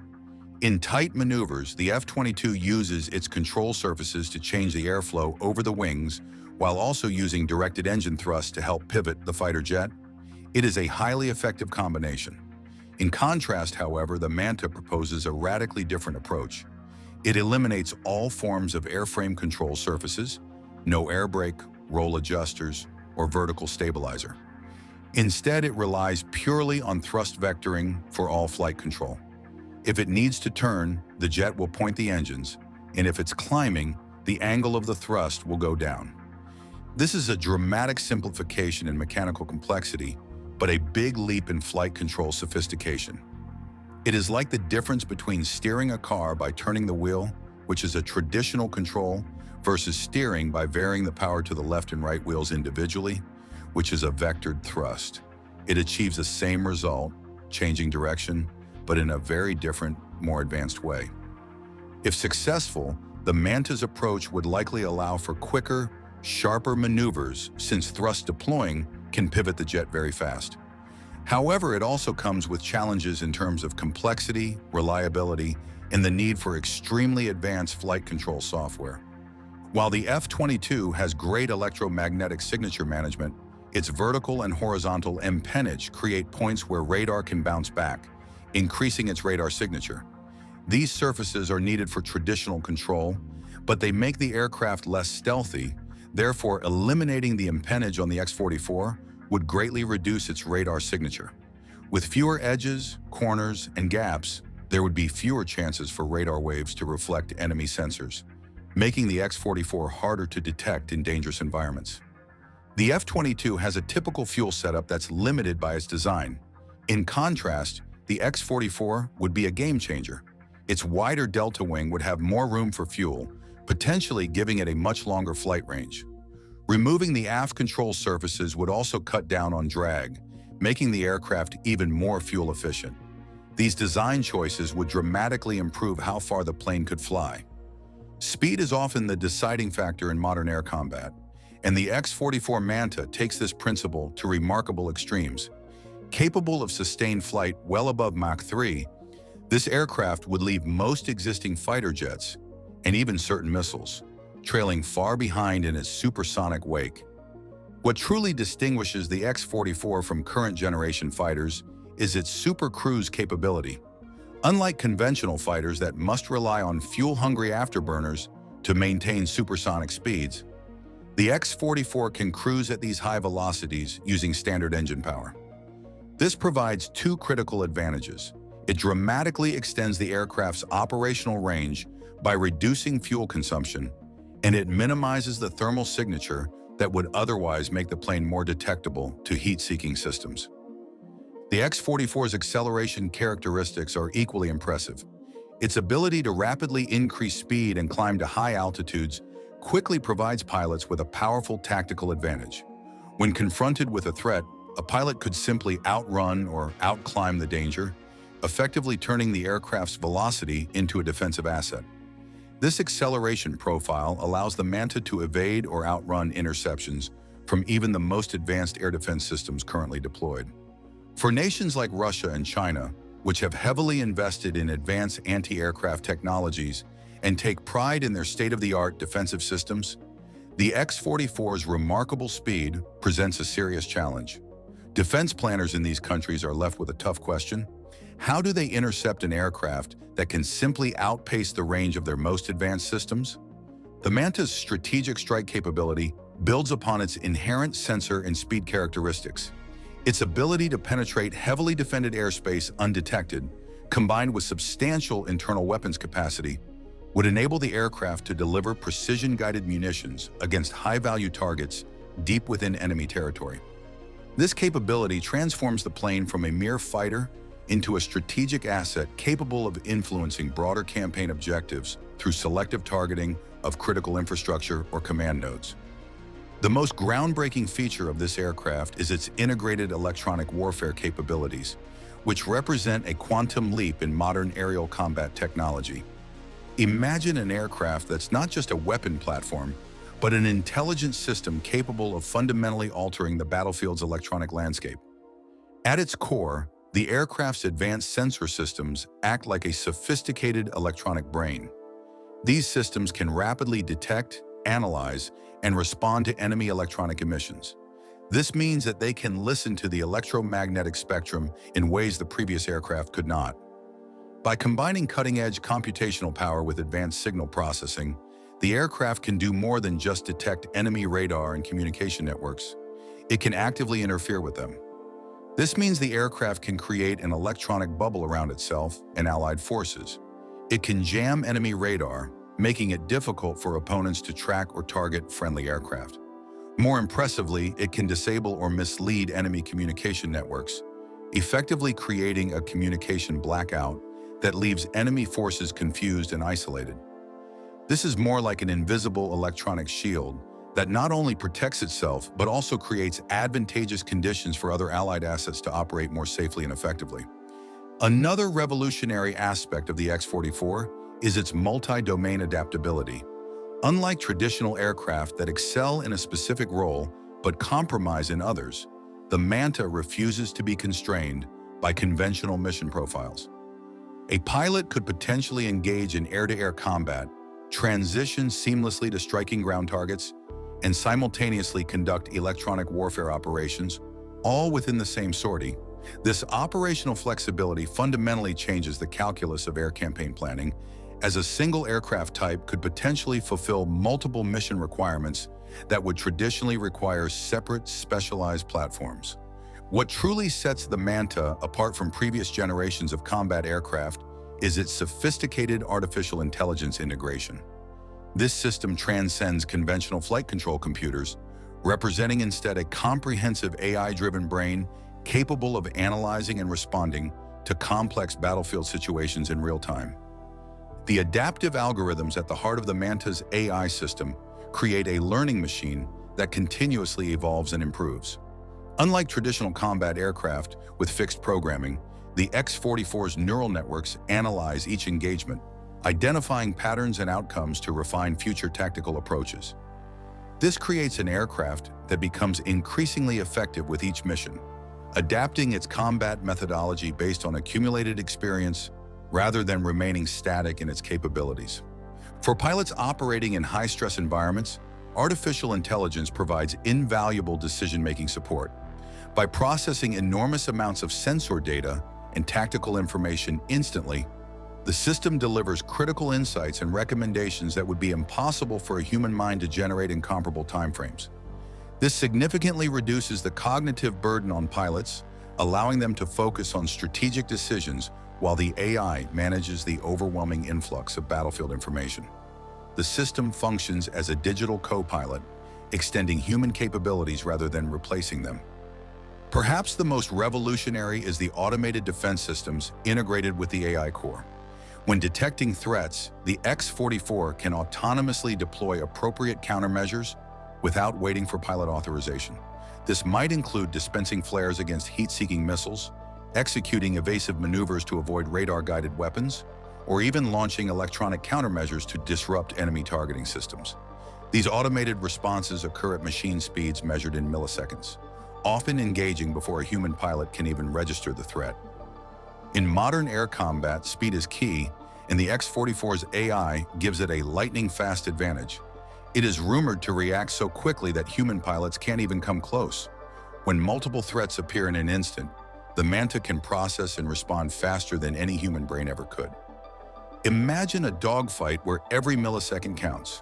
In tight maneuvers, the F-22 uses its control surfaces to change the airflow over the wings while also using directed engine thrust to help pivot the fighter jet. It is a highly effective combination. In contrast, however, the Manta proposes a radically different approach. It eliminates all forms of airframe control surfaces, no air brake, roll adjusters, or vertical stabilizer. Instead, it relies purely on thrust vectoring for all flight control. If it needs to turn, the jet will point the engines, and if it's climbing, the angle of the thrust will go down. This is a dramatic simplification in mechanical complexity, but a big leap in flight control sophistication. It is like the difference between steering a car by turning the wheel, which is a traditional control, versus steering by varying the power to the left and right wheels individually, which is a vectored thrust. It achieves the same result, changing direction, but in a very different, more advanced way. If successful, the Manta's approach would likely allow for quicker, sharper maneuvers since thrust deploying can pivot the jet very fast. However, it also comes with challenges in terms of complexity, reliability, and the need for extremely advanced flight control software. While the F-22 has great electromagnetic signature management, its vertical and horizontal empennage create points where radar can bounce back, increasing its radar signature. These surfaces are needed for traditional control, but they make the aircraft less stealthy. Therefore, eliminating the empennage on the X-44 would greatly reduce its radar signature. With fewer edges, corners, and gaps, there would be fewer chances for radar waves to reflect enemy sensors, making the X-44 harder to detect in dangerous environments. The F-22 has a typical fuel setup that's limited by its design. In contrast, the X-44 would be a game changer. Its wider delta wing would have more room for fuel, potentially giving it a much longer flight range. Removing the aft control surfaces would also cut down on drag, making the aircraft even more fuel efficient. These design choices would dramatically improve how far the plane could fly. Speed is often the deciding factor in modern air combat, and the X-44 Manta takes this principle to remarkable extremes. Capable of sustained flight well above Mach 3, this aircraft would leave most existing fighter jets, and even certain missiles, trailing far behind in its supersonic wake. What truly distinguishes the X-44 from current generation fighters is its super cruise capability. Unlike conventional fighters that must rely on fuel-hungry afterburners to maintain supersonic speeds, the X-44 can cruise at these high velocities using standard engine power. This provides two critical advantages. It dramatically extends the aircraft's operational range by reducing fuel consumption, and it minimizes the thermal signature that would otherwise make the plane more detectable to heat-seeking systems. The X-44's acceleration characteristics are equally impressive. Its ability to rapidly increase speed and climb to high altitudes quickly provides pilots with a powerful tactical advantage. When confronted with a threat, a pilot could simply outrun or outclimb the danger, effectively turning the aircraft's velocity into a defensive asset. This acceleration profile allows the Manta to evade or outrun interceptions from even the most advanced air defense systems currently deployed. For nations like Russia and China, which have heavily invested in advanced anti-aircraft technologies and take pride in their state-of-the-art defensive systems, the X-44's remarkable speed presents a serious challenge. Defense planners in these countries are left with a tough question. How do they intercept an aircraft that can simply outpace the range of their most advanced systems? The Manta's strategic strike capability builds upon its inherent sensor and speed characteristics. Its ability to penetrate heavily defended airspace undetected, combined with substantial internal weapons capacity, would enable the aircraft to deliver precision-guided munitions against high-value targets deep within enemy territory. This capability transforms the plane from a mere fighter into a strategic asset capable of influencing broader campaign objectives through selective targeting of critical infrastructure or command nodes. The most groundbreaking feature of this aircraft is its integrated electronic warfare capabilities, which represent a quantum leap in modern aerial combat technology. Imagine an aircraft that's not just a weapon platform, but an intelligent system capable of fundamentally altering the battlefield's electronic landscape. At its core, the aircraft's advanced sensor systems act like a sophisticated electronic brain. These systems can rapidly detect, analyze, and respond to enemy electronic emissions. This means that they can listen to the electromagnetic spectrum in ways the previous aircraft could not. By combining cutting-edge computational power with advanced signal processing, the aircraft can do more than just detect enemy radar and communication networks. It can actively interfere with them. This means the aircraft can create an electronic bubble around itself and allied forces. It can jam enemy radar, making it difficult for opponents to track or target friendly aircraft. More impressively, it can disable or mislead enemy communication networks, effectively creating a communication blackout that leaves enemy forces confused and isolated. This is more like an invisible electronic shield that not only protects itself, but also creates advantageous conditions for other allied assets to operate more safely and effectively. Another revolutionary aspect of the X-44 is its multi-domain adaptability. Unlike traditional aircraft that excel in a specific role but compromise in others, the Manta refuses to be constrained by conventional mission profiles. A pilot could potentially engage in air-to-air combat, transition seamlessly to striking ground targets, and simultaneously conduct electronic warfare operations, all within the same sortie. This operational flexibility fundamentally changes the calculus of air campaign planning, as a single aircraft type could potentially fulfill multiple mission requirements that would traditionally require separate, specialized platforms. What truly sets the Manta apart from previous generations of combat aircraft is its sophisticated artificial intelligence integration. This system transcends conventional flight control computers, representing instead a comprehensive AI-driven brain capable of analyzing and responding to complex battlefield situations in real time. The adaptive algorithms at the heart of the Manta's AI system create a learning machine that continuously evolves and improves. Unlike traditional combat aircraft with fixed programming, the X-44's neural networks analyze each engagement, identifying patterns and outcomes to refine future tactical approaches. This creates an aircraft that becomes increasingly effective with each mission, adapting its combat methodology based on accumulated experience rather than remaining static in its capabilities. For pilots operating in high-stress environments, artificial intelligence provides invaluable decision-making support. By processing enormous amounts of sensor data and tactical information instantly, the system delivers critical insights and recommendations that would be impossible for a human mind to generate in comparable timeframes. This significantly reduces the cognitive burden on pilots, allowing them to focus on strategic decisions while the AI manages the overwhelming influx of battlefield information. The system functions as a digital co-pilot, extending human capabilities rather than replacing them. Perhaps the most revolutionary is the automated defense systems integrated with the AI core. When detecting threats, the X-44 can autonomously deploy appropriate countermeasures without waiting for pilot authorization. This might include dispensing flares against heat-seeking missiles, executing evasive maneuvers to avoid radar-guided weapons, or even launching electronic countermeasures to disrupt enemy targeting systems. These automated responses occur at machine speeds measured in milliseconds, often engaging before a human pilot can even register the threat. In modern air combat, speed is key, and the X-44's AI gives it a lightning-fast advantage. It is rumored to react so quickly that human pilots can't even come close. When multiple threats appear in an instant, the Manta can process and respond faster than any human brain ever could. Imagine a dogfight where every millisecond counts.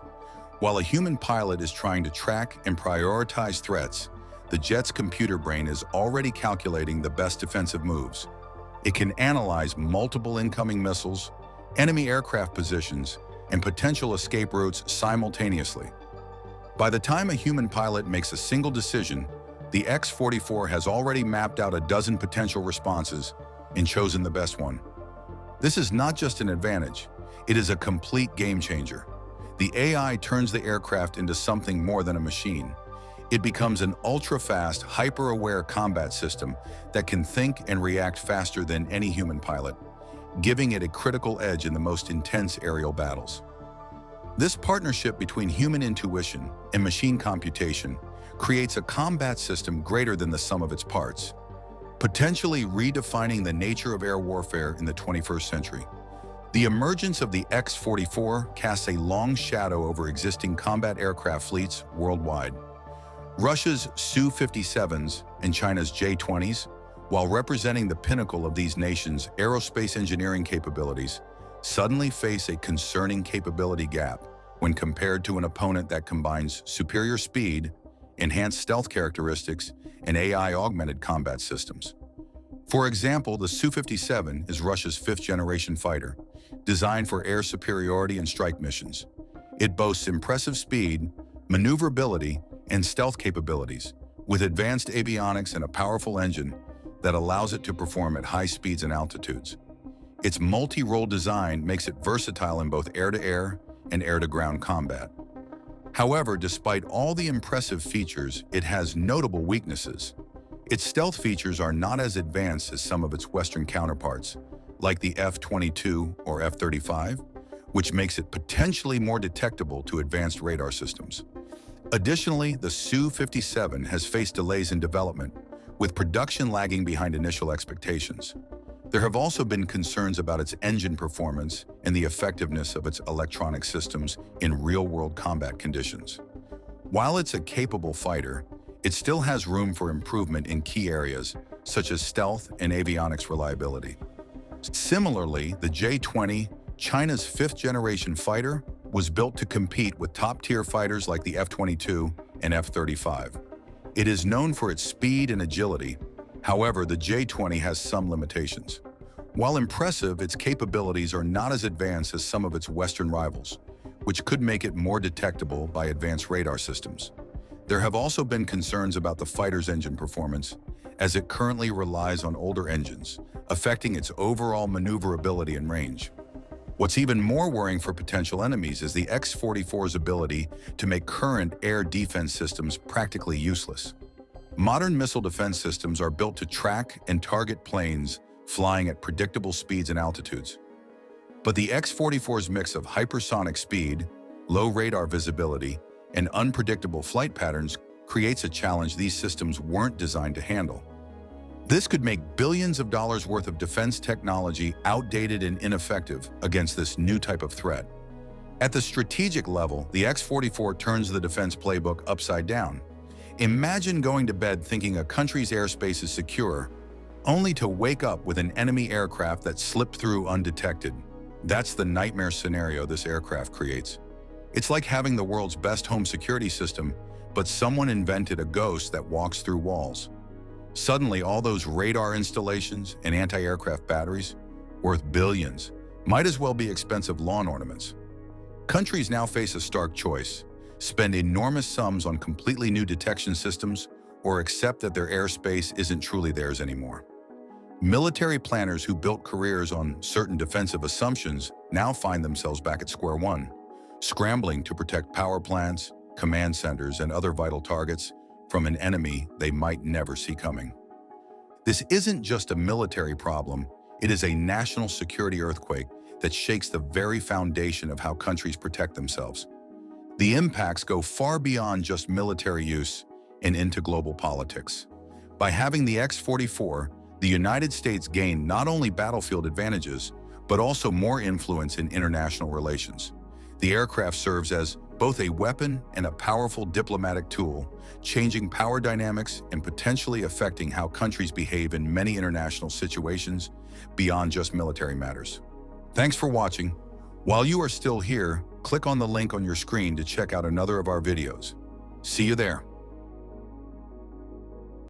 While a human pilot is trying to track and prioritize threats, the jet's computer brain is already calculating the best defensive moves. It can analyze multiple incoming missiles, enemy aircraft positions, and potential escape routes simultaneously. By the time a human pilot makes a single decision, the X-44 has already mapped out a dozen potential responses and chosen the best one. This is not just an advantage, it is a complete game changer. The AI turns the aircraft into something more than a machine. It becomes an ultra-fast, hyper-aware combat system that can think and react faster than any human pilot, giving it a critical edge in the most intense aerial battles. This partnership between human intuition and machine computation creates a combat system greater than the sum of its parts, potentially redefining the nature of air warfare in the 21st century. The emergence of the X-44 casts a long shadow over existing combat aircraft fleets worldwide. Russia's Su-57s and China's J-20s, while representing the pinnacle of these nations' aerospace engineering capabilities, suddenly face a concerning capability gap when compared to an opponent that combines superior speed, enhanced stealth characteristics, and AI-augmented combat systems. For example, the Su-57 is Russia's fifth-generation fighter, designed for air superiority and strike missions. It boasts impressive speed, maneuverability, and stealth capabilities, with advanced avionics and a powerful engine that allows it to perform at high speeds and altitudes. Its multi-role design makes it versatile in both air-to-air and air-to-ground combat. However, despite all the impressive features, it has notable weaknesses. Its stealth features are not as advanced as some of its Western counterparts, like the F-22 or F-35, which makes it potentially more detectable to advanced radar systems. Additionally, the Su-57 has faced delays in development, with production lagging behind initial expectations. There have also been concerns about its engine performance and the effectiveness of its electronic systems in real-world combat conditions. While it's a capable fighter, it still has room for improvement in key areas, such as stealth and avionics reliability. Similarly, the J-20, China's fifth-generation fighter, was built to compete with top-tier fighters like the F-22 and F-35. It is known for its speed and agility. However, the J-20 has some limitations. While impressive, its capabilities are not as advanced as some of its Western rivals, which could make it more detectable by advanced radar systems. There have also been concerns about the fighter's engine performance, as it currently relies on older engines, affecting its overall maneuverability and range. What's even more worrying for potential enemies is the X-44's ability to make current air defense systems practically useless. Modern missile defense systems are built to track and target planes flying at predictable speeds and altitudes. But the X-44's mix of hypersonic speed, low radar visibility, and unpredictable flight patterns creates a challenge these systems weren't designed to handle. This could make billions of dollars worth of defense technology outdated and ineffective against this new type of threat. At the strategic level, the X-44 turns the defense playbook upside down. Imagine going to bed thinking a country's airspace is secure, only to wake up with an enemy aircraft that slipped through undetected. That's the nightmare scenario this aircraft creates. It's like having the world's best home security system, but someone invented a ghost that walks through walls. Suddenly, all those radar installations and anti-aircraft batteries, worth billions, might as well be expensive lawn ornaments. Countries now face a stark choice: spend enormous sums on completely new detection systems or accept that their airspace isn't truly theirs anymore. Military planners who built careers on certain defensive assumptions now find themselves back at square one, scrambling to protect power plants, command centers, and other vital targets from an enemy they might never see coming. This isn't just a military problem, it is a national security earthquake that shakes the very foundation of how countries protect themselves. The impacts go far beyond just military use and into global politics. By having the X-44, the United States gained not only battlefield advantages, but also more influence in international relations. The aircraft serves as both a weapon and a powerful diplomatic tool, changing power dynamics and potentially affecting how countries behave in many international situations beyond just military matters. Thanks for watching. While you are still here, click on the link on your screen to check out another of our videos. See you there.